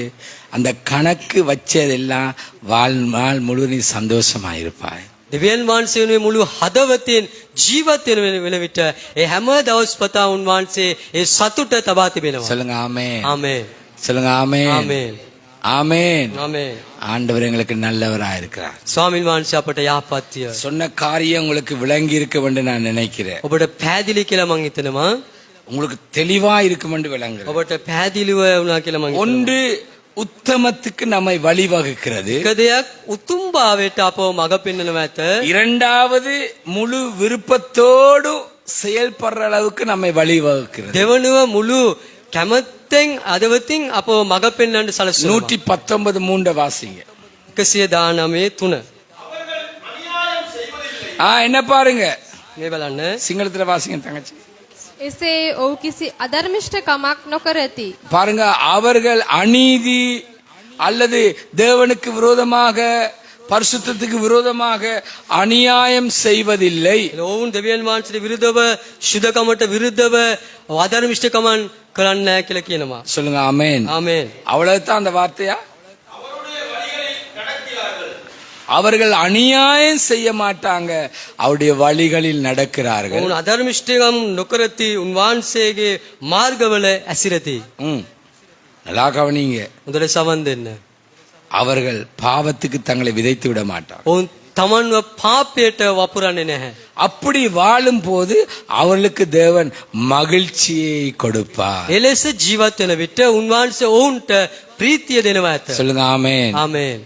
அந்த கணக்கு வச்சதெல்லாம் வாழ்நாள் முழு நீ சந்தோஷமா இருப்பாய். දෙවියන් වහන්සේ වෙනුවෙන් මුළු හදවතින් ජීවත් වෙන විට ඒ හැම දවස් පතා උන්වහන්සේ ඒ සතුට තබා තිබෙනවා. சொல்லுங்க ஆமென். ආමේන්. சொல்லுங்க ஆமென். ආමේන්. ஆமென். ආමේන්. ஆண்டவர் எங்களுக்கு நல்லவராக இருக்கிறார். ස්වාමින් වහන්සේ අපට යහපත්ය. சொன்ன காரியம் உங்களுக்கு விளங்கி இருக்கும் என்று நான் நினைக்கிறேன். ඔබට පැහැදිලි කියලා මං හිතනවා. உங்களுக்கு தெளிவா இருக்கும் என்று விளங்குறேன். ඔබට පැහැදිලිව වුණා කියලා මං හිතනවා. ஒன்று உத்தமத்துக்கு நம்மை வழிவகுக்கிறது. එක දෙයක් උතුම් භාවයට අපව මඟ පෙන්වනවා ඇත. இரண்டாவது முழு விருப்பத்தோடு செயல்படுற அளவுக்கு நம்மை வழிவகுக்கிறது. දෙවනුව මුළු කැමැත්තෙන් අදවතින් අපව මඟ පෙන්වන්න සලස්වනවා. 119:3 வாசிங்க. 119:3. அவர்கள் அநியாயம் செய்வதில்லை. என்ன பாருங்க, මේ බලන්න. சிங்களத்துல வாசிங்க தங்கச்சி. එසේ ඔහු කිසි අධර්මිෂ්ඨකමක් නොකරති. பாருங்க, அவர்கள் அநீதி அல்லது தேவனுக்கு விரோதமாக பரிசுத்தத்துக்கு விரோதமாக அநியாயம் செய்வதில்லை. ඔවුන් දෙවියන් වහන්සේට විරුද්ධව ශුද්ධකමට විරුද්ධව අධර්මිෂ්ඨකමන් කරන්නේ නැහැ කියලා කියනවා. சொல்லுங்க ஆமென். ආමේන්. அவ்வளவுதான் அந்த வார்த்தையா? அவருடைய வழிகளில் நடக்கிறார்கள். அவர்கள் அநியாயம் செய்ய மாட்டாங்க, அவருடைய வழிகளில் நடக்கிறார்கள். ඔවුන් අධර්මිෂ්ඨකම් නොකරති, උන්වහන්සේගේ මාර්ගවල ඇසිරති. நல்லா கவனிங்க. හොඳට සවන් දෙන්න. அவர்கள் பாவத்துக்கு தங்களை விதைத்து விட மாட்டார். ඔවුන් තමන්ව පාපයට වපුරන්නේ නැහැ. அப்படி வாழும் போது அவர்களுக்கு தேவன் மகிழ்ச்சியை கொடுப்பார். එලෙස ජීවත් වෙන විට උන්වහන්සේ ඔවුන්ට ප්‍රීතිය දෙනවා ඇත. சொல்லுங்க ஆமென். ආමේන්.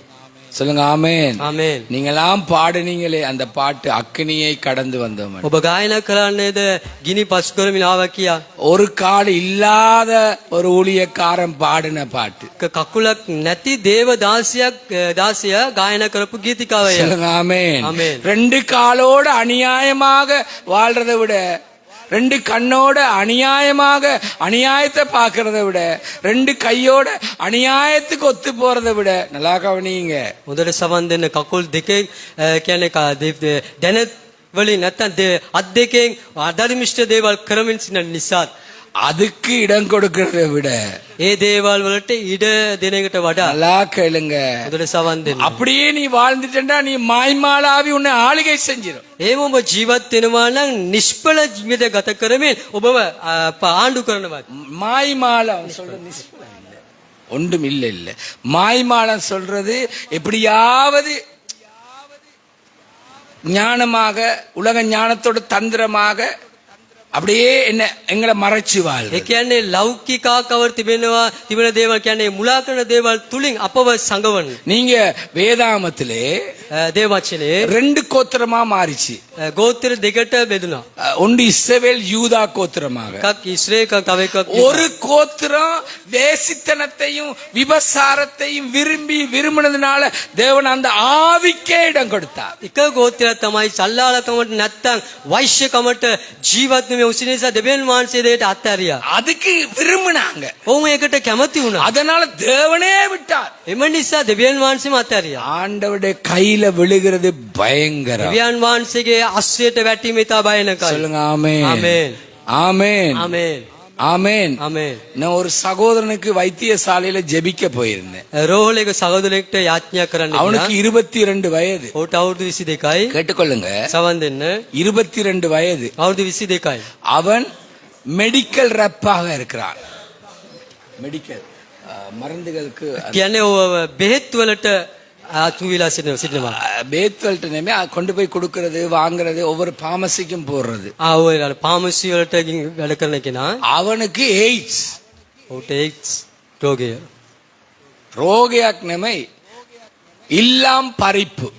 சொல்லுங்க ஆமென். ආමේන්. நீங்களாம் பாடுனீங்களே அந்த பாட்டு, அக்கினியை கடந்து வந்தோம். ඔබ ගායනා කරන්නේද ගිනි පස් කරමින් ආවා කියා? ஒரு கால் இல்லாத ஒரு ஊழியக்காரன் பாடின பாட்டு. කකුලක් නැති දේව දාසිය ගායනා කරපු ගීතිකාවය. சொல்லுங்க ஆமென். ஆமென். ரெண்டு காலோட அநியாயமாக வாழ்றதை விட, ரெண்டு கண்ணோட அநியாயமாக அநியாயத்தை பார்க்கறத விட, ரெண்டு கையோட அநியாயத்துக்கு ஒத்து போறதை விட, நல்லா கவனிங்க. හොඳට සවන් දෙන්න. කකුල් දෙකේ කියන්නේ දැන වලින් නැත්තම් අත් දෙකෙන් අධර්මිෂ්ඨ දේවල් කරමින් සිටින නිසා அதுக்கு இடம் கொடுக்கறதை விட, ඒ දේවල් වලට ඉඩ දෙන එකට වඩා நல்லா கேளுங்க, හොඳට සවන් දෙන්න. அப்படியே நீ வாழ்ந்துட்டா நீ மாய்மாலாவி உன்னை ஆளுகை செஞ்சிடும். එහෙම ඔබ ජීවත් වෙනවා නම් නිෂ්ඵල ජීවිතය ගත කරමින් ඔබව ආණ්ඩු කරනවා. மாய்மாலம் சொல்றது நிஷ்பலம் இல்ல, ஒன்றும் இல்ல இல்ல. மாய்மாலம் சொல்றது எப்படியாவது ஞானமாக, உலக ஞானத்தோட தந்திரமாக அப்படியே என்ன எங்களை மறைச்சு வாழ். ඒ කියන්නේ ලෞකිකාකවර තිබෙන දේවල් කියන්නේ මුලා කරන දේවල් තුලින් අපව සංගවන්න. நீங்க வேதாமத்திலே දේව වචනේ 2 கோத்திரமா மாறிச்சு. ගෝත්‍ර දෙකට බෙදුණා. ஒன்று இஸ்ரவேல், யூதா கோத்திரமாக. එකක් ඉස්රේල් එකක් තව එකක් ஒரு கோத்திரம் வேசித்தனத்தையும் விபசாரத்தையும் விரும்பினதுனால தேவன் அந்த ஆவிக்கே இடம் கொடுத்தார். එක ගෝත්‍රයක් තමයි සල්ලාලකමට නැත්තම් වෛශ්‍යකමට ජීවත් වෙමි උසින නිසා දෙවියන් වහන්සේ දෙයට අත්හැරියා. அதுக்கு விரும்பினாங்க, ඔවුන් ඒකට කැමති වුණා. அதனால தேவனே விட்டார். එම නිසා දෙවියන් වහන්සේම අත්හැරියා. ஆண்டவருடைய கையில விழுகிறது பயங்கரம். දෙවියන් වහන්සේගේ අස්සයට වැටීම ඉතා භයානකයි. சொல்லுங்க ஆமென். ආමේන්. ஆமென். ආමේන්. ஆமென். ආමේන්. நான் ஒரு சகோதரனுக்கு வைத்தியசாலையில ஜெபிக்க போயிருந்தேன். රෝහලේක සහෝදරයෙක්ට යාඥා කරන්න அவனுக்கு 22 வயது. ඔහුට අවුරුදු 22යි. கேட்டுக்கொள்ளுங்க, සවන් දෙන්න. 22 வயது. අවුරුදු 22යි. அவன் மெடிக்கல் ரெப்பாக இருக்கிறான். மெடிக்கல் மருந்துகளுக்கு කියන්නේ ඔය බෙහෙත් වලට අතුවිලා සිටිනවා. பேத்வல்ட்ட நேமே கொண்டு போய் கொடுக்கறது, வாங்குறது, ஒவ்வொரு பாமசிக்கும் போடுறது. ඔය පාමසි වලට වැඩ කරන කෙනා. அவனுக்கு எய்ட்ஸ் ඔහුට ඒඩ්ස් රෝගය. ரோகியாக் நெமை இல்லாம் பறிப்பு.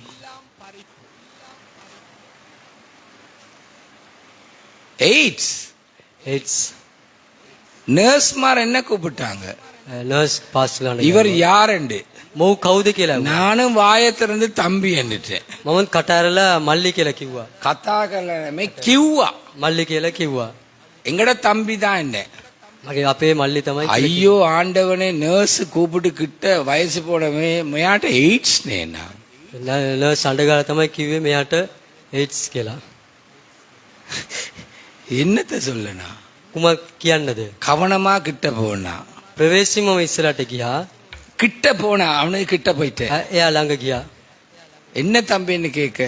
எய்ட்ஸ். ඒඩ්ස්. நர்ஸ்மார் என்ன கூப்பிட்டாங்க, නර්ස් පාස් කරන. இவர் யாருண்டு? මොව් කවුද කියලා. நானும் வாயை திறந்து தம்பி என்றிட்டேன். මමත් කටාරලා මල්ලි කියලා කිව්වා. கத்தா கல்யாணமே கிவ்வா, මල්ලි කියලා කිව්වා. எங்கட தம்பி தான் என்ன. මගේ අපේ මල්ලි තමයි. ஐயோ ஆண்டவனே, நர்ஸ் கூப்பிட்டு கிட்ட வயசு போடவே මෙයාට எய்ட்ஸ் නේனா. නර්ස් අඬගාලා තමයි කිව්වේ මෙයාට ඒඩ්ස් කියලා. என்னத்த சொல்லனா, කුමක් කියන්නද? கவனமா கிட்ட போனா. ප්‍රවේශින්ම ඉස්සරහට ගියා. கிட்ட போனா அவனுக்கு கிட்ட போயிட்டேன். එයා ළඟ ගියා. என்ன தம்பின்னு கேட்க,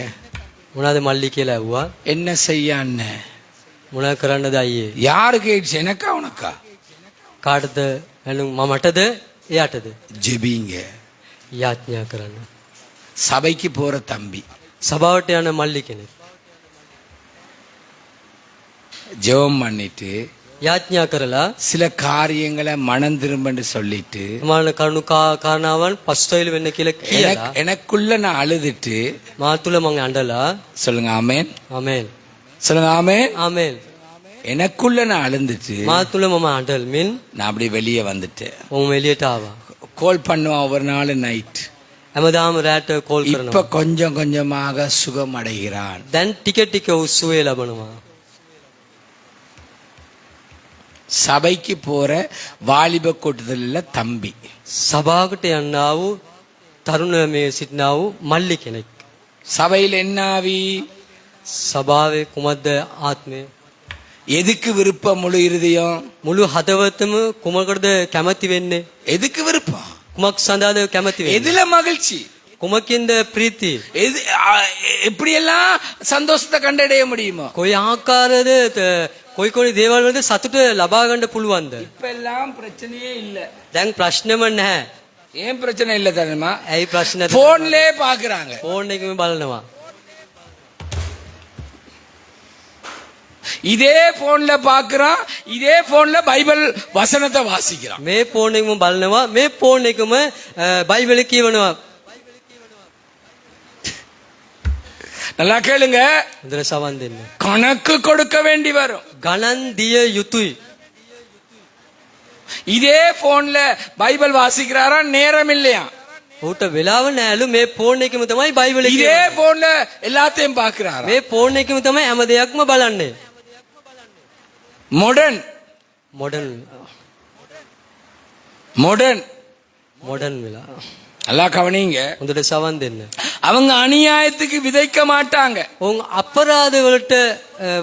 මොනවාද මල්ලි කියලා ඇහුවා. என்ன செய்யான்னு. මොනා කරන්නද අයියේ? யாருக்கு எய்ட்ஸ், எனக்கா உனக்கா? කාටද? මමටද? එයාටද ஜெபிங்க. යාඥා කරන්න. சபைக்கு போற தம்பி සභාවට යන මල්ලි කෙනෙක් ஜெபம் பண்ணிட்டு යාඥා කරලා சில காரியங்களை மனம் திரும்பன்னு சொல்லிட்டு සමාන කරුණු කාරණාවන් පස්තොයිල වෙන්න කියලා කියලා எனக்குள்ள நான் அழுதுட்டு මා තුල මං අඬලා சொல்லுங்க ஆமென், ආමේන් சொல்லுங்க ஆமென். ආමේන් எனக்குள்ள நான் அழுந்துட்டு මා තුල මම අඬල්මින් நான் அப்படியே வெளியே வந்துட்டேன். මම එළියට ආවා. கால் பண்ணுவான் ஒவ்வொரு நாள் நைட். හැමදාම රැට කෝල් இப்ப කරනවා. கொஞ்சம் கொஞ்சமாக சுகம் அடைகிறான். දැන් ටික ටික උස්සුවේ ලබනවා. சபைக்கு போற வாலிப கூட்டத்துல தம்பி සභාවකට යන්නා වූ තරුණ මේ සිටිනා වූ මල්ලි කෙනෙක්. சபையில் என்னாவி සභාවේ කුමද්ද ආත්මය எதுக்கு விருப்பம் முழு இருதயம்? මුළු හදවතම කුමකටද කැමති වෙන්නේ? எதுக்கு விருப்பம்? කුමක් සඳහාද කැමති වෙන්නේ? எதுல மகிழ்ச்சி? කුමකින්ද ප්‍රීතිය? எது எப்படியெல்லாம் சந்தோஷத்தை கண்டடைய முடியுமோ? කොයි ආකාරද කොයි කොයි දේවල් වලද සතුට ලබා ගන්න පුළුවන්ද? இப்ப எல்லாம் பிரச்சனையே இல்ல. දැන් ප්‍රශ්නම නැහැ. ஏன் பிரச்சனை இல்ல தெரியுமா? ඇයි ප්‍රශ්න? போன்லயே பாக்குறாங்க. ෆෝන් එකෙම බලනවා. இதே போன்ல பாக்குறான், இதே போன்ல பைபிள் வசனத்தை வாசிக்கிறான். මේ ෆෝන් එකෙම බලනවා. මේ ෆෝන් එකෙම බයිබලෙ කියවනවා. நல்லா கேளுங்க, හොඳට සවන් දෙන්න. கணக்கு கொடுக்க வேண்டி வரும். ගණන් දිය යුතුයි. இதே போன்ல பைபிள் வாசிக்கிறாரா, நேரம் இல்லையா? ඌට වෙලාව නෑලු. මේ ෆෝන් එකෙම තමයි බයිබලෙ இதே කියවන්නේ. போன்ல எல்லாத்தையும் பாக்குறாரா? මේ ෆෝන් එකෙම තමයි හැම දෙයක්ම බලන්නේ. மாடர்ன் මොඩර්න් මොඩර්න් වෙලා. நல்லா கவனிங்க, හොඳට සවන් දෙන්න. அவங்க அநியாயத்துக்கு விதைக்க மாட்டாங்க. ඔවුන් අපරාධ වලට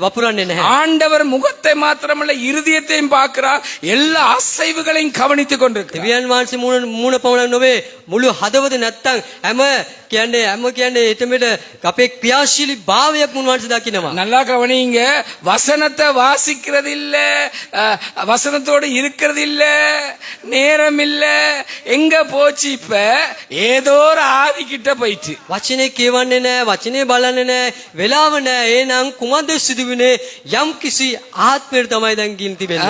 වපුරන්නේ නැහැ. ஆண்டவர் முகத்தை மாத்திரமல்ல இருதயத்தையும் பார்க்கிறார், எல்லா அசைவுகளையும் கவனித்துக் கொண்டிருக்கிறார். දෙවියන් වහන්සේ මූණ පමණක් නොවේ මුළු හදවත නැත්තම් හැම කියන්නේ එතෙමෙට අපේ ක්‍රියාශීලී භාවයක් මුන්වහන්සේ දකිනවා. நல்லா கவனிங்க, வசனத்தை வாசிக்கிறது இல்ல, வசனத்தோடு இருக்கிறது இல்ல, நேரம் இல்ல, எங்க போச்சு? இப்ப ஏதோ ஒரு ஆதி கிட்ட போயிட்டு වචනේ කියවන්නේ නැහැ, වචනේ බලන්නේ නැහැ, වෙලාව නැහැ. එහෙනම් කුමද්ද සිදුවෙන්නේ? යම් කිසි ආත්මයකට තමයි දැන් ගින් තිබෙන්නේ.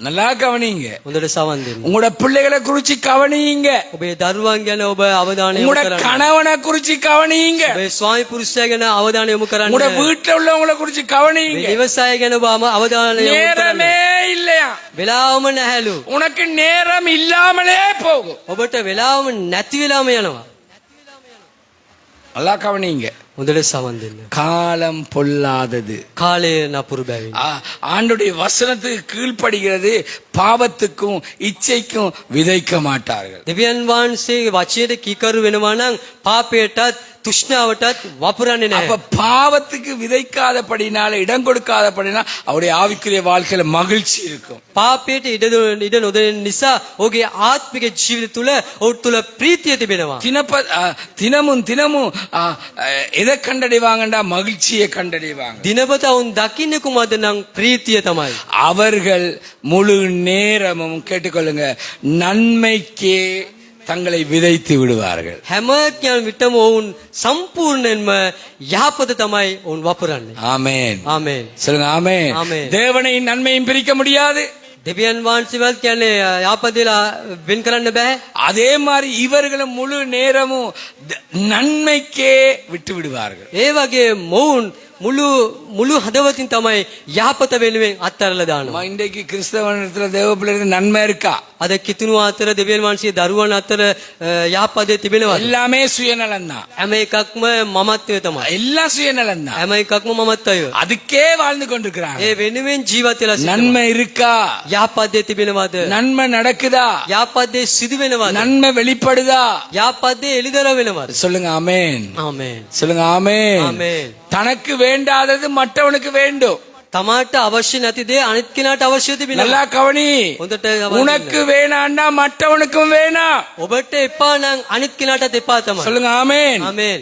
நல்லா கவனிங்க, හොඳට සවන් දෙන්න. உங்களோட பிள்ளைகளை குறிச்சு கவனிங்க, ඔබේ දරුවන් ගැන ඔබ අවධානය යොමු உங்களோட කරන්න. கணவனை குறிச்சு கவனிங்க, ඔබේ ස්වාමි පුරුෂයා ගැන අවධානය යොමු කරන්න. உங்களோட வீட்டுல உள்ளவங்களை குறிச்சு கவனிங்க. ඔබේ නිවසය ගැන ඔබ අවධානය යොමු කරන්න. நேரமே இல்லையா? වෙලාවම නැහැලු. உனக்கு நேரம் இல்லாமலே போகும். ඔබට වෙලාවම නැති වෙලාම යනවා. நல்லா கவனிங்க, හොඳට සවන් දෙන්න. காலம் பொல்லாதது. කාලය නපුරු බැවින්. ஆண்டுடைய வசனத்துக்கு கீழ்ப்படுகிறது பாவத்துக்கும் இச்சைக்கும் விதைக்க மாட்டார்கள். දෙවියන් වහන්සේ වචනයට කීකරු වෙනවා නම් පාපයටත් තෘෂ්ණාවටත් වපුරන්නේ නැහැ. அப்ப பாவத்துக்கு விதைக்காதபடினால, இடம் கொடுக்காதபடினால அவருடைய ஆவிக்குரிய வாழ்க்கையில மகிழ்ச்சி இருக்கும். පාපයට ඉඩ නොදෙන නිසා ඔහුගේ ආත්මික ජීවිත තුළ ඔහු තුළ ප්‍රීතිය තිබෙනවා. தினமும் தினமும் எதை கண்டடைவாங்கடா? மகிழ்ச்சியை கண்டடைவாங்க. දිනපතා උන් දකින්නේ කුමක්ද නම් ප්‍රීතිය තමයි. அவர்கள் முழு நேரமும் கேட்டுக்கொள்ளுங்க, நன்மைக்கே தங்களை விதைத்து விடுவார்கள். හැම විටම ඔවුන් සම්පූර්ණයෙන්ම යහපත තමයි ඔවුන් වපුරන්නේ. ஆமென். ආමේන්. சொல்லுங்க ஆமென். ஆமென். தேவனையும் நன்மையும் பிரிக்க முடியாது. දෙවියන් වහන්සේවත් කියන්නේ යහපතේලා වෙන් කරන්න බෑ. அதே மாதிரி இவர்களும் முழு நேரமும் நன்மைக்கே விட்டு விடுவார்கள். ඒ වගේ මොවුන් මුළු හදවතින් තමයි යහපත වෙනුවෙන් අත්හැරලා දානවා. இன்றைக்கு கிறிஸ்தவனிடத்துல தேவ பிள்ளைகளுக்கு நன்மை இருக்கா? අද කිතුණු අතර දෙවියන් වහන්සේ දරුවන් අතර යහපතේ තිබෙනවා. எல்லாமே சுயநலம் தான். හැම එකක්ම මමත්වය තමයි. எல்லாம் சுயநலம் தான். හැම එකක්ම මමත්වය. அதுக்கே வாழ்ந்து கொண்டிருக்கிறாங்க. ඒ වෙනුවෙන් ජීවත් වෙලා සිටිනවා. நன்மை இருக்கா? යහපතේ තිබෙනවද? நன்மை நடக்குதா? යහපතේ සිදු වෙනවද? நன்மை வெளிப்படுதா? යහපතේ එළිදර වෙනවද? சொல்லுங்க ஆமென். ආමේන්. சொல்லுங்க ஆமென். ආමේන්. தனக்கு வேண்டாதது மற்றவனுக்கு வேண்டும். තමාට අවශ්‍ය නැති දේ අනිත් කෙනාට අවශ්‍ය තිබෙනවා. நல்லா கவனி, හොඳට உனக்கு வேணாண்டா மற்றவனுக்கும் வேணாம். ඔබට එපා නම් අනිත් කෙනාටත් එපා තමයි. சொல்லுங்க ஆமென். ආමේන්.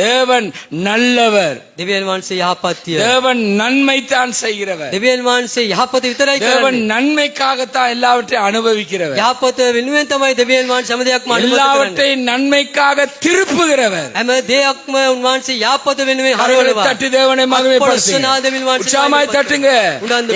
தேவன் நல்லவர். දෙවියන් වහන්සේ යහපත්ය. தேவன் நன்மை தான் செய்கிறவர். දෙවියන් වහන්සේ යහපත විතරයි தேவன் කරන්නේ. நன்மைக்காகத்தான் எல்லாவற்றையும் அனுபவிக்கிறவர். යහපත වෙනුවෙන් තමයි දෙවියන් වහන්සේ හැම දෙයක්ම අනුමත කරන්නේ. எல்லாவற்றையும் நன்மைக்காக திருப்புகிறவர். හැම දෙයක්ම උන්වහන්සේ යහපත වෙනුවෙන් கரங்களை හරවනවා. தட்டி தேவனை மகிமைப்படுத்துங்க. உற்சாகமாய் தட்டுங்க.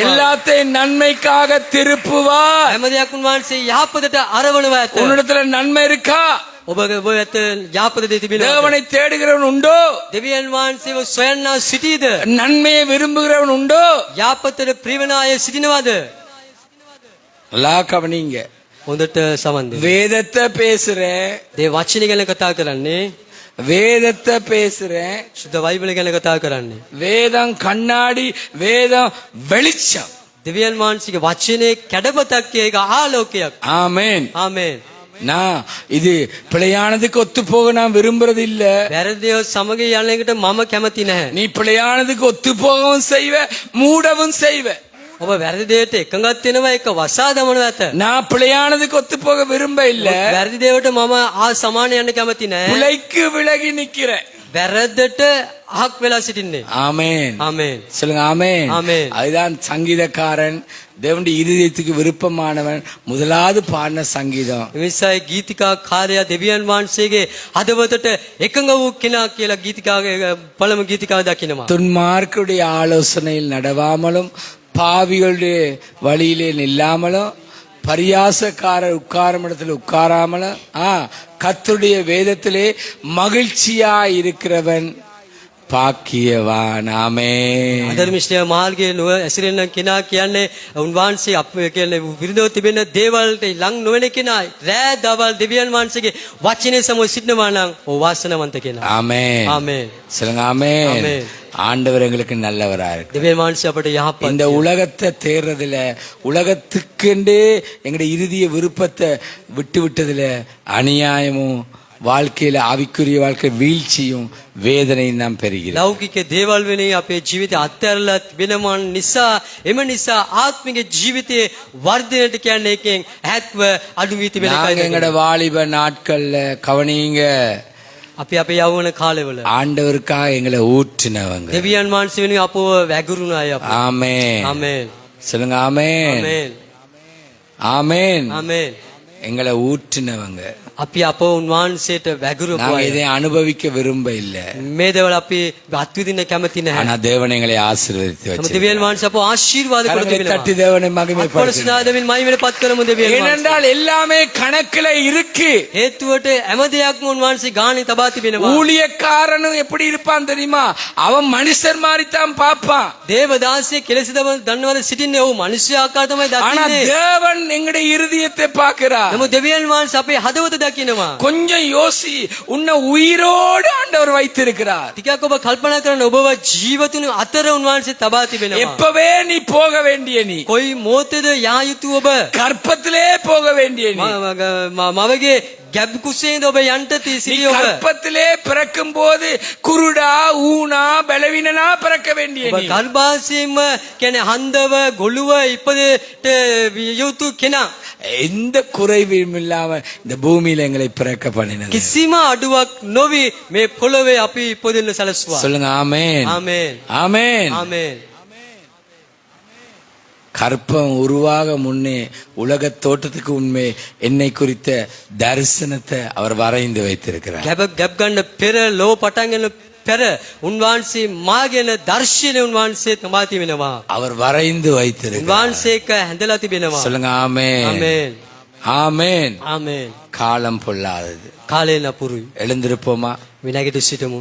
எல்லாத்தையும் நன்மைக்காக திருப்புவார். හැම දෙයක් උන්වහන්සේ යහපතට අරවනවා ඇත. உன்னிடத்துல நன்மை இருக்கா? ඔබගේ ඔබ ඇත යහපත දේ තිබෙනවා. தேவனை தேடுகிறவன் உண்டோ? දෙවියන් වහන්සේව සොයන්නා සිටීද? நன்மையை விரும்புகிறவன் உண்டோ? යහපතට ප්‍රිය වන අය සිටිනවද? நல்லா கவனிங்க. හොඳට සමන් දෙන්න. வேதத்தை பேசுறேன், දේ වචන ගැන කතා කරන්නේ. வேதத்தை பேசுறேன். සුද්ධ බයිබල ගැන කතා කරන්නේ. வேதம் கண்ணாடி, வேதம் வெளிச்சம். දෙවියන් වහන්සේගේ වචනේ කැඩපතක් ඒක ආලෝකයක්. ஆமென். ආමේන්. நான் இது பிழையானதுக்கு ஒத்து போக நான் விரும்புறது இல்ல. වැරදිව සමග යන එකට මම කැමති නැහැ. நீ பிழையானதுக்கு ஒத்து போகவும் செய்வ, மூடவும் செய்வ. ඔබ වැරදි දෙයට එකඟත් වෙනවා ඒක වසා දමනවා ඇත. நான் பிழையானதுக்கு ஒத்து போக விரும்ப இல்ல. වැරදි දෙයට මම සමාන යන්න කැමති නැහැ. பிழைக்கு விலகி நிக்கிறேன். වැරද්දට අහක් වෙලා සිටින්නේ. ஆமென். ආමේන්. சொல்லுங்க ஆமென். ஆமென். அதுதான் சங்கீதக்காரன் தேவனுடைய இருதயத்துக்கு விருப்பமானவன் முதலாவது பாடின சங்கீதம். එනිසායි ගීතිකා කාර්යය දෙවියන් වහන්සේගේ හදවතට එකඟ වූ කෙනා කියලා ගීතිකාගේ පළමු ගීතිකාව දකිනවා. துன்மார்க்குடைய ஆலோசனையில் நடவாமலும் பாவிகளுடைய வழியிலே நில்லாமலும் பரியாசக்காரர் உட்காரும் இடத்துல உட்காராமலும் கர்த்தருடைய வேதத்திலே மகிழ்ச்சியா இருக்கிறவன் பாக்கியவான். ஆமென். අධර්මිෂ්ඨ මාර්ගයේ නොව ඇසිරෙන කෙනා කියන්නේ උන්වහන්සේ අප කියන්නේ විරුද්ධව තිබෙන දේවල්ට ලං නොවන කෙනා. රෑ දවල් දෙවියන් වහන්සේගේ වචනේ සමග සිටිනවා නම් ඔව් වාසනාවන්ත කෙනා. ஆமென். ආමේන්. சொல்லுங்க ஆமென். ஆமென். ஆண்டவர் எங்களுக்கு நல்லவரா இருக்கு. දෙවියන් වහන්සේ අපට යහපත්. இந்த உலகத்தை தேர்றதுல, உலகத்துக்குண்டே எங்களுடைய இறுதிய விருப்பத்தை விட்டு விட்டதுல அநியாயமும் வாழ்க்கையில ஆவிக்குரிய வாழ்க்கை வீழ்ச்சியும் வேதனையும் நாம் பெறுகிறோம். ලෞකික දේවල් වෙනේ අපේ ජීවිතය අත්හැරලා තිබෙනවා නිසා එම නිසා ආත්මික ජීවිතයේ වර්ධනයට කියන්නේ එකෙන් ඈත්ව අඩු වී තිබෙන நாங்க එකයි. எங்களோட வாலிப நாட்கள்ல கவனிங்க, අපි අපේ යෞවන කාලවල ஆண்டவருக்காக எங்களை ஊற்றினவங்க. දෙවියන් වහන්සේ වෙනුවෙන් අපව වැගුරුණ අය අප. ஆமென். ආමේන්. சொல்லுங்க ஆமென். ආමේන්. ஆமென். ආමේන්. எங்களை ஊற்றினவங்க. අපි අපව උන්වහන්සේට වැගුරුපු நாங்க අය. இதை அனுபவிக்க விரும்ப இல்ல. මේ දේවල් අපි අත්විඳින්න කැමති නැහැ. ஆனா தேவன் எங்களை ஆசீர்வதித்து නමුත් வச்சிருக்கிறார். දෙවියන් වහන්සේ අපව ආශිර්වාද කොට கரங்களை තිබෙනවා. தட்டி தேவனை மகிமைப்படுத்துங்க. අපොලස්නාදමින් මහිමයට පත් කරමු දෙවියන් වහන්සේ. ஏனென்றால் எல்லாமே கணக்குல இருக்கு. හේතුවට හැම දෙයක්ම උන්වහන්සේ ගානේ තබා තිබෙනවා. ஊழியக்காரனும் எப்படி இருப்பான் தெரியுமா? அவன் மனுஷர் மாதிரி தான் பாப்பான். දේවදාසයේ කෙලෙසිදව දන්නවද සිටින්නේ ඔව් මිනිස්සු ආකාර තමයි ஆனா දකින්නේ. தேவன் எங்களுடைய இருதயத்தை பார்க்கிறார். නමුත් දෙවියන් වහන්සේ අපේ හදවත දකිනවා. கொஞ்சம் யோசி, உன்னை உயிரோடு ஆண்டவர் வைத்திருக்கிறார். ටිකක් ඔබ කල්පනා කරන්න ඔබව ජීවතුන් අතර උන්වහන්සේ තබා තිබෙනවා. எப்பவே நீ போக வேண்டிய நீ, කොයි මොහොතේද යා යුතු ඔබ கற்பத்திலே போக வேண்டிய நீ, මවගේ ගැබ් කුසේද ඔබ යන්ට நீ තිසිරි ඔබ. கற்பத்திலே பிறக்கும் போது குருடா ஊனா பலவீனனா பிறக்க வேண்டிய ඔබ நீ. ගර්භාෂයෙන්ම කියන්නේ හන්දව ගොළුව ඉපදෙට යුතු කෙනා. எந்த குறைவும் இல்லாம இந்த பூமியில எங்களை பிறக்க பண்ணினது. කිසිම අඩුවක් නොවි මේ පොළවේ අපි ඉපදෙන්න සැලසුවා. சொல்லுங்க ஆமென். ආමේන්. ஆமென். ආමේන්. கற்பம் உருவாக முன்னே உலக தோட்டத்துக்கு உண்மை என்னை குறித்த தரிசனத்தை அவர் வரைந்து வைத்திருக்கிறார். ගැබ් ගන්න පෙර ලෝ පටන් ගන්න පෙර උන්වහන්සේ මාගෙන දර්ශනය උන්වහන්සේ තබා තිබෙනවා. அவர் வரைந்து வைத்திருக்கிறார். උන්වහන්සේ එක හැඳලා තිබෙනවා. சொல்லுங்க ஆமென். ආමේන්. ஆமென். ආමේන්. காலம் பொல்லாதது. කාලේ නපුරුයි. எழுந்திருப்போமா? විනාගිට සිටමු.